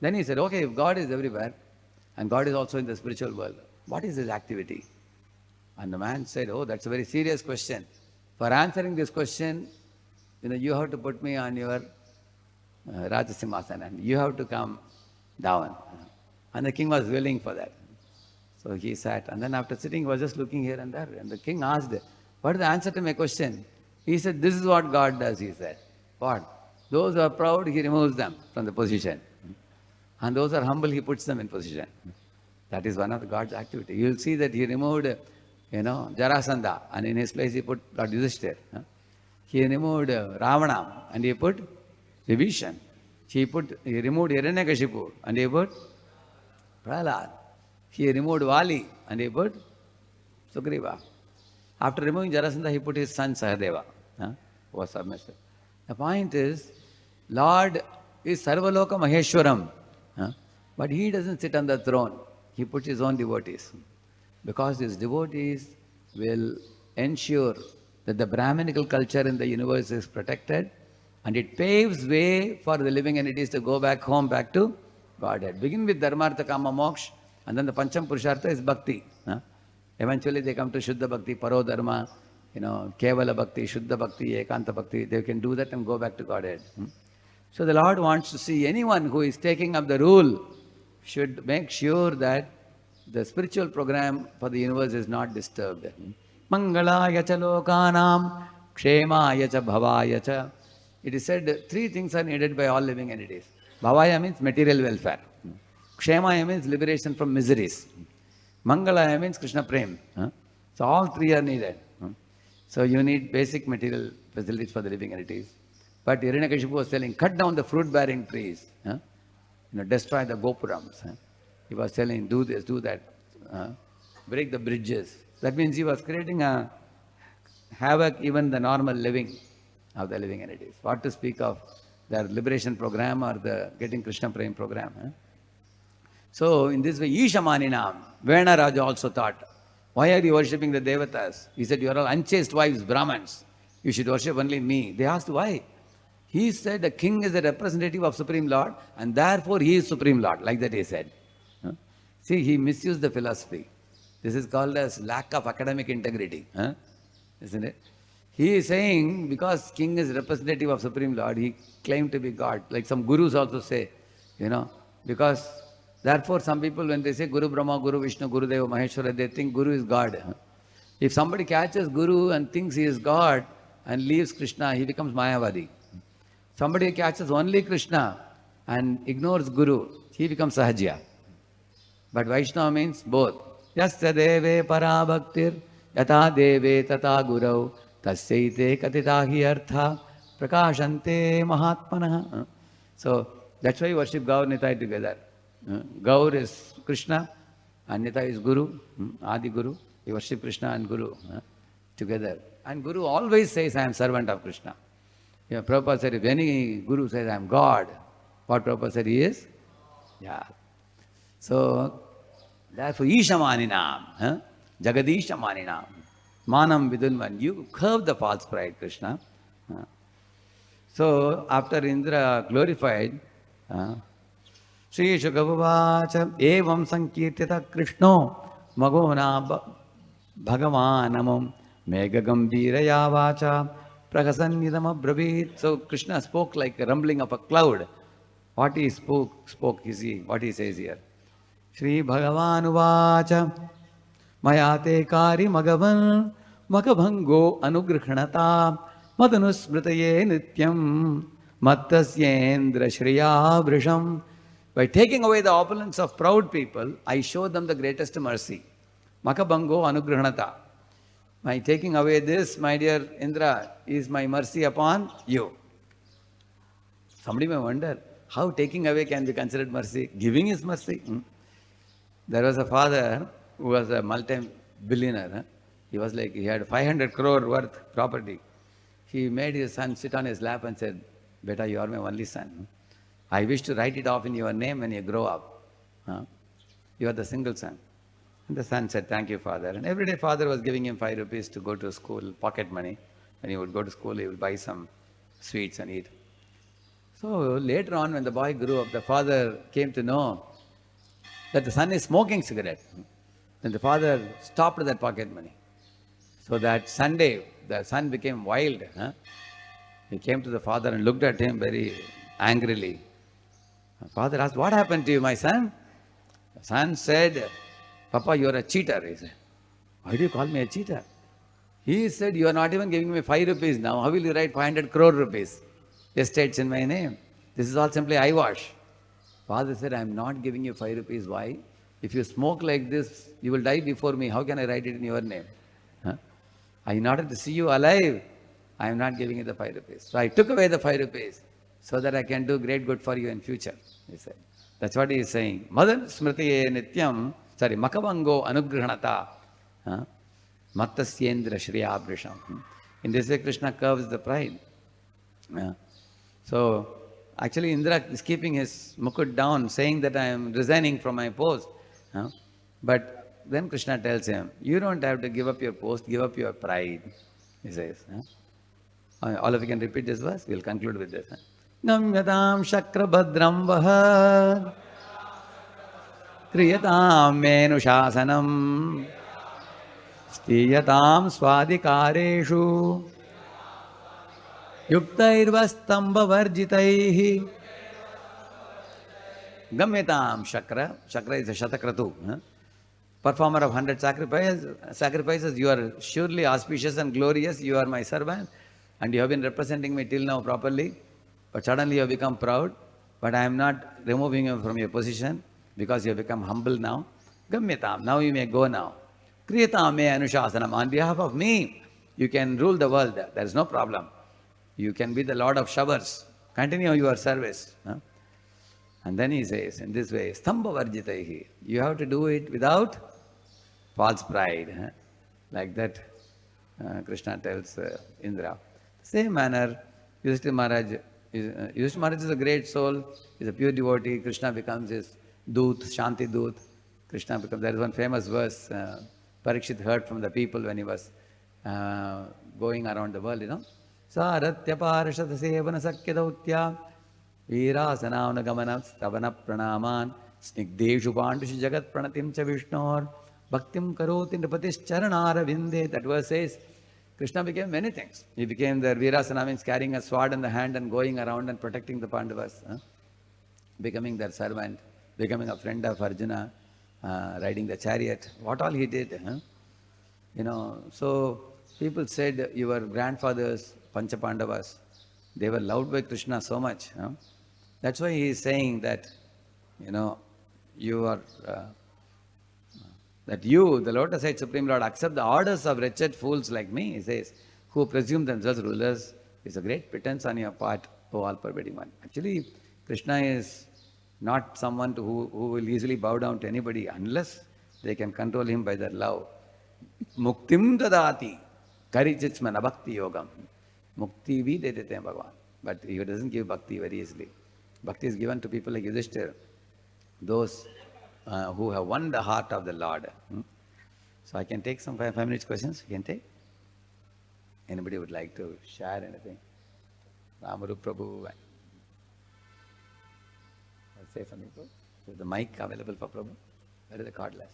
Then he said, okay, if God is everywhere, and God is also in the spiritual world, what is his activity? And the man said, oh, that's a very serious question. For answering this question, you have to put me on your Rajasimhasana, and you have to come down. And the king was willing for that. So he sat, and then after sitting, he was just looking here and there. And the king asked, what is the answer to my question? He said, this is what God does, he said. What? Those who are proud, he removes them from the position. And those who are humble, he puts them in position. That is one of God's activity. You will see that he removed, Jarasandha, and in his place he put Lord Yudhishthira. He removed Ravana, and he put Vibhishan. He removed Hiranyakashipu, and he put Prahlad. He removed Vali, and he put Sugriva. After removing Jarasandha, he put his son Sahadeva, who was submissive. The point is, Lord is Sarvaloka Maheshwaram. But he doesn't sit on the throne. He puts his own devotees. Because his devotees will ensure that the Brahminical culture in the universe is protected, and it paves way for the living entities to go back home, back to Godhead. Begin with Dharmartha Kama Moksha, and then the Pancham Purushartha is Bhakti. Eventually they come to Shuddha Bhakti, Paro Dharma, Kevala Bhakti, Shuddha Bhakti, Ekanta Bhakti. They can do that and go back to Godhead. So the Lord wants to see anyone who is taking up the rule should make sure that the spiritual program for the universe is not disturbed. Mangala cha lokanam, kshemaya cha bhavaya cha. It is said 3 things are needed by all living entities. Bhavaya means material welfare. Kshemaya means liberation from miseries. Mangalaya means Krishna Prem. So all 3 are needed. So you need basic material facilities for the living entities. But Hiranyakashipu was telling, cut down the fruit-bearing trees. Destroy the gopurams. He was telling, do this, do that. Break the bridges. That means he was creating a havoc even the normal living of the living entities. What to speak of their liberation program or the getting Krishna Prem program. So in this way, Ishamaninam, Vena Raja also thought, why are you worshipping the Devatas? He said, you are all unchaste wives, Brahmins. You should worship only me. They asked, why? He said, the king is a representative of Supreme Lord, and therefore he is Supreme Lord. Like that he said. See, he misused the philosophy. This is called as lack of academic integrity. Isn't it? He is saying, because king is representative of Supreme Lord, he claimed to be God. Like some gurus also say, because therefore some people when they say Guru Brahma, Guru Vishnu, Guru Deva, Maheshwara, they think Guru is God. If somebody catches Guru and thinks he is God and leaves Krishna, he becomes Mayavadi. Somebody catches only Krishna and ignores Guru, he becomes Sahajya. But Vaishnava means both. Yasya deve para bhaktir, yata deve tata gurau, tasyaite katitahi artha, prakashante mahatmana. So that's why we worship Gaur Nitai together. Gaur is Krishna and Nitai is Guru, Adi Guru. We worship Krishna and Guru together. And Guru always says, I am servant of Krishna. Prabhupada said, if any Guru says, I am God, what Prabhupada said he is? Yeah. So, therefore, Ishamaninam, Jagadishamaninam, Manam Vidunvan, you curb the false pride, Krishna. So, after Indra glorified, Sri Shukavavacha, Evam Sankirtita Krishno, Magona Bhagavanamam, Megagambhiraya Vacha, Prakasannidam Abravit. So Krishna spoke like a rumbling of a cloud. What he spoke, what he says here. Shri Bhagavan Uvacha, Mayate Kari Magavan, Makabhango Anugrhanata, Madanusmritaye Nityam, Mattasyendra Shriya Vrisham. By taking away the opulence of proud people, I show them the greatest mercy. Makabhango Anugrhanata. By taking away this, my dear Indra, is my mercy upon you. Somebody may wonder, how taking away can be considered mercy? Giving is mercy. There was a father who was a multi-billionaire. He was like, he had 500 crore worth property. He made his son sit on his lap and said, Beta, you are my only son. I wish to write it off in your name when you grow up. You are the single son. And the son said, thank you, father. And every day father was giving him 5 rupees to go to school, pocket money. When he would go to school, he would buy some sweets and eat. So later on, when the boy grew up, the father came to know that the son is smoking cigarette. Then the father stopped that pocket money. So that Sunday, the son became wild. He came to the father and looked at him very angrily. The father asked, what happened to you, my son? The son said, Papa, you are a cheater. He said, why do you call me a cheater? He said, you are not even giving me 5 rupees now. How will you write 500 crore rupees? Estates in my name. This is all simply eyewash. Father said, I am not giving you 5 rupees. Why? If you smoke like this, you will die before me. How can I write it in your name? In order to see you alive, I am not giving you the 5 rupees. So I took away the 5 rupees so that I can do great good for you in future, he said. That's what he is saying. Madan smritiye nityam, Makavango anugrahanata, Mattasyendra Shriyabrisham. In this way, Krishna curves the pride. So, Actually, Indra is keeping his mukut down, saying that I am resigning from my post. Huh? But then Krishna tells him, you don't have to give up your post, give up your pride, he says. Huh? All of you can repeat this verse? We'll conclude with this. Huh? Gamyatam shakrabhadram vaha kriyatam menushasanam stiyatam swadikareshu yuktairvastamba varjitaihi gamyatam shakra. Shakra is a shatakratu. Huh? Performer of 100 sacrifices, you are surely auspicious and glorious, you are my servant, and you have been representing me till now properly, but suddenly you have become proud, but I am not removing you from your position, because you have become humble now. Gamyatam, now you may go now. Kriyatam me anushasanam, on behalf of me, you can rule the world, there is no problem. You can be the Lord of showers, continue your service. Huh? And then he says, in this way, stamba varjitaihi, you have to do it without false pride. Huh? Like that, Krishna tells Indra. Same manner, Yudhishthira Maharaj, Yudhishthira Maharaj is a great soul, is a pure devotee, Krishna becomes his Doot, Shanti Doot. Krishna becomes, there is one famous verse, Parikshit heard from the people when he was going around the world, you know. Saratya parashata sevana sakya dautya Veerasanavana gamanam stavana pranaman snigdeshu pandushu jagat pranatim cha vishnor bhaktim karoti nripatis charanara vinde. That verse says, Krishna became many things. He became the Veerasana, means carrying a sword in the hand and going around and protecting the Pandavas, becoming their servant, becoming a friend of Arjuna, riding the chariot. What all he did, you know. So people said your grandfathers, Pancha Pandavas, they were loved by Krishna so much. That's why he is saying that, you know, you are, that you, the lotus-eyed Supreme Lord, accept the orders of wretched fools like me, he says, who presume themselves rulers, is a great pretense on your part, O all-pervading one. Actually, Krishna is not someone who will easily bow down to anybody unless they can control him by their love. Muktim dadati karichitsman abhakti yogam. Mukti vi dedete Bhagavan. But he doesn't give bhakti very easily. Bhakti is given to people like Yudhishthira, those who have won the heart of the Lord. So I can take some 5 minutes questions. You can take. Anybody would like to share anything? Ramaru Prabhu. I'll say something. Is the mic available for Prabhu? Where is the cordless?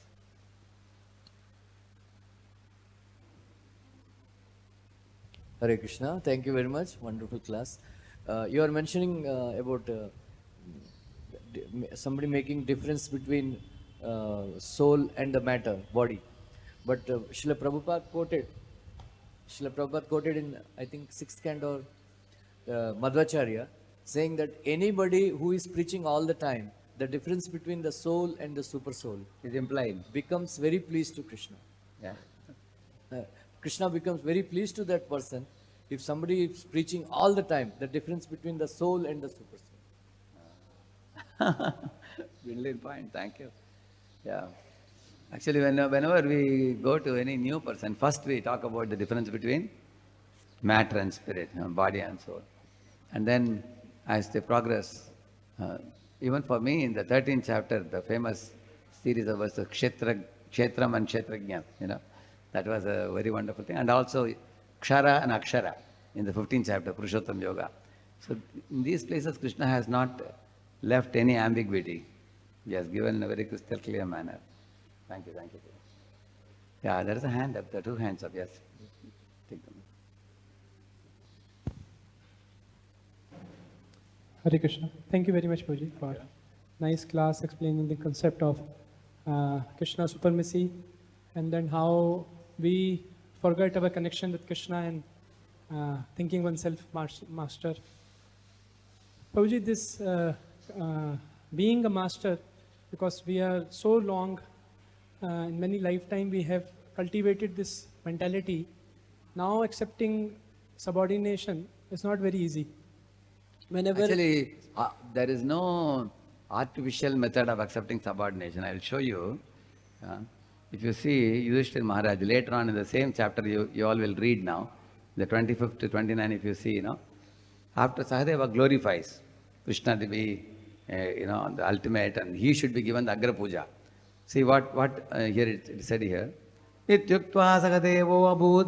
Hare Krishna, thank you very much. Wonderful class. You are mentioning about somebody making difference between soul and the matter, body. But Srila Prabhupada quoted in, I think, 6th canto Madhvacharya, saying that anybody who is preaching all the time, the difference between the soul and the super soul Is implied. becomes very pleased to Krishna. Yeah. Krishna becomes very pleased to that person if somebody is preaching all the time, the difference between the soul and the super soul. Brilliant point, thank you. Yeah. Actually, whenever we go to any new person, first we talk about the difference between matter and spirit, body and soul. And then as they progress, even for me in the 13th chapter, the famous series of verses, Kshetram and Kshetrajna, that was a very wonderful thing. And also Kshara and Akshara in the 15th chapter, Purushottam Yoga. So in these places, Krishna has not left any ambiguity. He has given in a very crystal clear manner. Thank you, thank you. Yeah, there is a hand up there, 2 hands up, yes. Take them. Hare Krishna. Thank you very much, Prabhuji, for nice class explaining the concept of Krishna supremacy and then how we forget our connection with Krishna and thinking oneself master. Prabhuji, this being a master, because we are so long, in many lifetime we have cultivated this mentality. Now accepting subordination is not very easy. Whenever Actually, there is no artificial method of accepting subordination. I will show you. If you see Yudhishthira Maharaj, later on in the same chapter, you all will read now, the 25th to 29, if you see, after Sahadeva glorifies Krishna to be, the ultimate, and he should be given the Agra Puja. See what here it said here. Ityuktva sagadevo abhud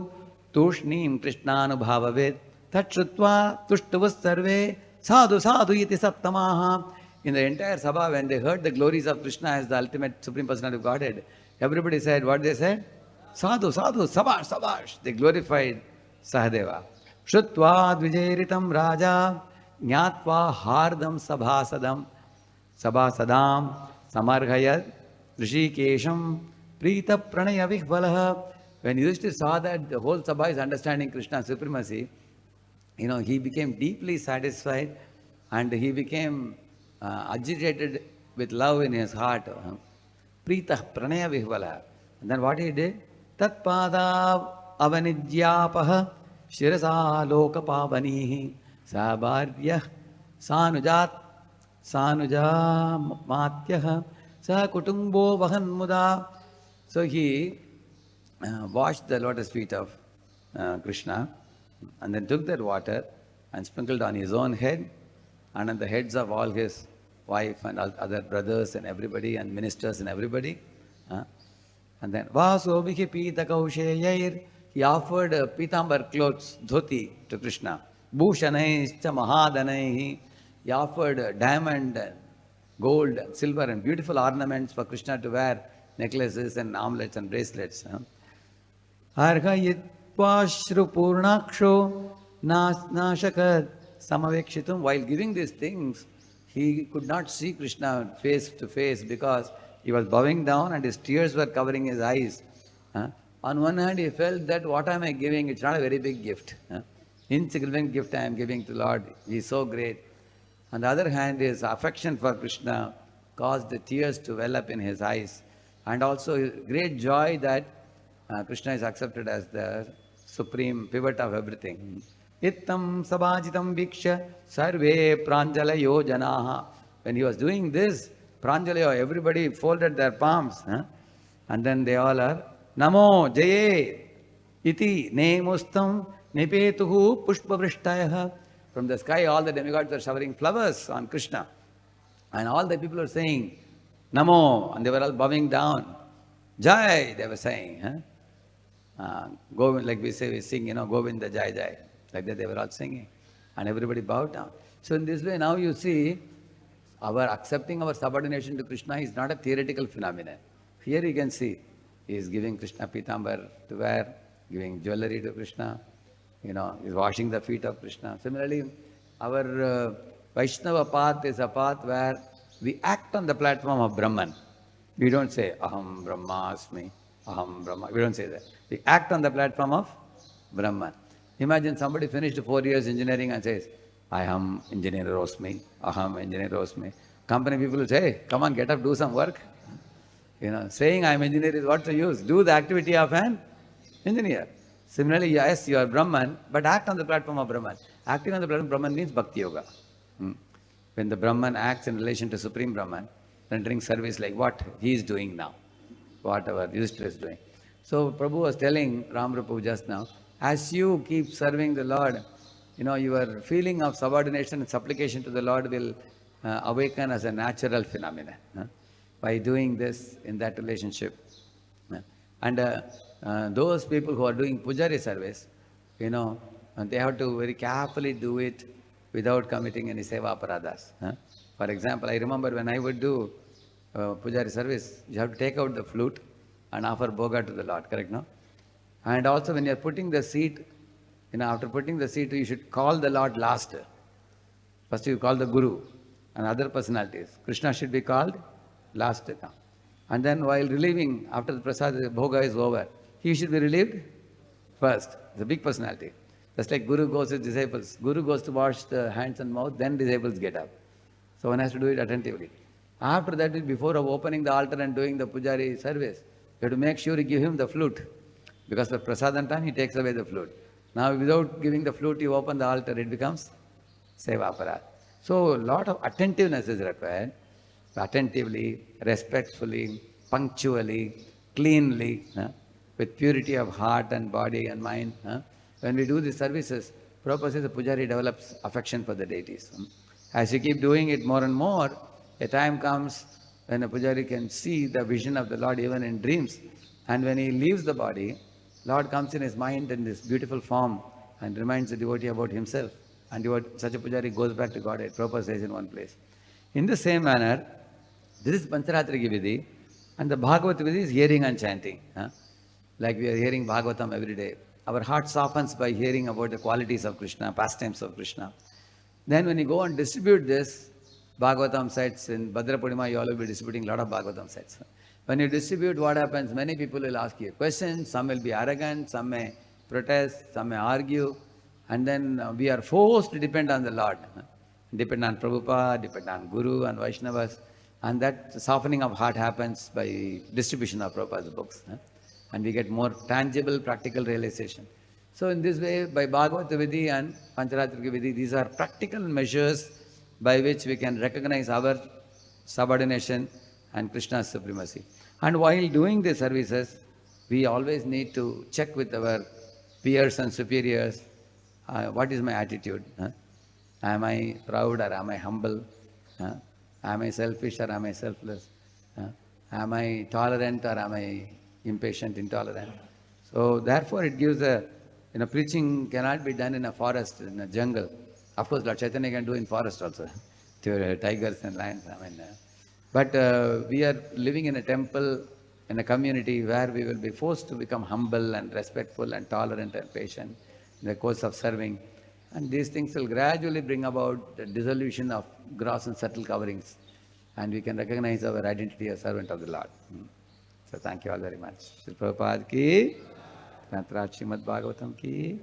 tushnim krishnanubhavavet tatshutva tushtavas sarve sadhu sadhu iti saptamaha. In the entire Sabha, when they heard the glories of Krishna as the ultimate Supreme Personality of Godhead, everybody said, what they said? Sadhu, sadhu, sabash, sabash. They glorified Sahadeva. Shrutva dvijeritam raja jnatva hardam sabhasadam samarghayat rishikesham prita pranaya vihvalah. When Yudhishthira saw that the whole Sabha is understanding Krishna's supremacy, he became deeply satisfied and he became agitated with love in his heart. Prita pranaya vihvalah. And then what he did? Tat pada avanidyapaha shirasa loka pavanihi sabharya sanuja matyah sa kutumbo vahan muda. So he washed the lotus feet of Krishna and then took that water and sprinkled on his own head and on the heads of all his wife and other brothers and everybody and ministers and everybody. And then Vasobhihi Pita Kausheyair, he offered Pitambar clothes, dhoti, to Krishna. Bhushanaischcha Mahadanaihi, he offered diamond and gold and silver and beautiful ornaments for Krishna to wear, necklaces and armlets and bracelets. Arghayitva purnaksho nashakat samavekshitum. While giving these things, he could not see Krishna face to face because he was bowing down and his tears were covering his eyes. On one hand, he felt that what am I giving? It's not a very big gift. Insignificant gift I am giving to Lord. He is so great. On the other hand, his affection for Krishna caused the tears to well up in his eyes. And also great joy that Krishna is accepted as the supreme pivot of everything. Ittam sabhajitam viksha sarve pranjalayo janaha. When he was doing this, pranjalayo, everybody folded their palms. And then they all are, Namo jaye iti nemustam nipetuhu pushpavrishtayah. From the sky, all the demigods are showering flowers on Krishna. And all the people are saying, Namo, and they were all bowing down. Jai, they were saying. Govind, like we sing, Govinda Jai Jai. Like that they were all singing. And everybody bowed down. So in this way, now you see, our accepting our subordination to Krishna is not a theoretical phenomenon. Here you can see, he is giving Krishna Pitambar to wear, giving jewelry to Krishna, he is washing the feet of Krishna. Similarly, our Vaishnava path is a path where we act on the platform of Brahman. We don't say, Aham Brahmasmi, Aham Brahma. We don't say that. We act on the platform of Brahman. Imagine somebody finished 4 years engineering and says, I am engineer Rosmi, Aham engineer Rosmi. Company people will say, hey, come on, get up, do some work. Saying I am engineer is what's the use? Do the activity of an engineer. Similarly, yes, you are Brahman, but act on the platform of Brahman. Acting on the platform of Brahman means Bhakti Yoga. When the Brahman acts in relation to Supreme Brahman, rendering service like what he is doing now, whatever Yudhishthira is doing. So Prabhu was telling Ram Prabhu just now, as you keep serving the Lord, your feeling of subordination and supplication to the Lord will awaken as a natural phenomenon. By doing this in that relationship. And those people who are doing Pujari service, they have to very carefully do it without committing any seva aparadas. For example, I remember when I would do Pujari service, you have to take out the flute and offer Bhoga to the Lord, correct, no? And also when you are putting the seat, after putting the seat, you should call the Lord last. First you call the Guru and other personalities. Krishna should be called last to come. And then while relieving, after the prasad, the bhoga is over, he should be relieved first. It's a big personality. Just like Guru goes with disciples. Guru goes to wash the hands and mouth, then disciples get up. So one has to do it attentively. After that, before opening the altar and doing the pujari service, you have to make sure you give him the flute. Because for prasadam time, he takes away the flute. Now without giving the flute, you open the altar, it becomes seva aparat. So a lot of attentiveness is required. Attentively, respectfully, punctually, cleanly, with purity of heart and body and mind. When we do these services, Prabhupada says the pujari develops affection for the deities. As you keep doing it more and more, a time comes when a pujari can see the vision of the Lord even in dreams. And when he leaves the body, Lord comes in his mind in this beautiful form and reminds the devotee about himself. And such a pujari goes back to Godhead. Prabhupada says in one place. In the same manner, this is Pancharatriki Vidhi, and the Bhagavad Vidhi is hearing and chanting. Like we are hearing Bhagavatam every day. Our heart softens by hearing about the qualities of Krishna, pastimes of Krishna. Then when you go and distribute this, Bhagavatam sites in Bhadra Purnima, you all will be distributing a lot of Bhagavatam sites. When you distribute, what happens? Many people will ask you questions, some will be arrogant, some may protest, some may argue, and then we are forced to depend on the Lord. Depend on Prabhupada, depend on Guru and Vaishnavas, and that softening of heart happens by distribution of Prabhupada's books. And we get more tangible, practical realization. So in this way, by Bhagavata Vidhi and Pancharatrika Vidhi, these are practical measures by which we can recognize our subordination and Krishna's supremacy. And while doing the services, we always need to check with our peers and superiors, what is my attitude? Am I proud or am I humble? Am I selfish or am I selfless? Am I tolerant or am I impatient, intolerant? So therefore it gives preaching cannot be done in a forest, in a jungle. Of course, Lord Chaitanya can do in forest also, to tigers and lions. But we are living in a temple, in a community where we will be forced to become humble and respectful and tolerant and patient in the course of serving. And these things will gradually bring about the dissolution of gross and subtle coverings. And we can recognize our identity as servant of the Lord. So thank you all very much. Srila Prabhupada ki, Srimad Bhagavatam ki.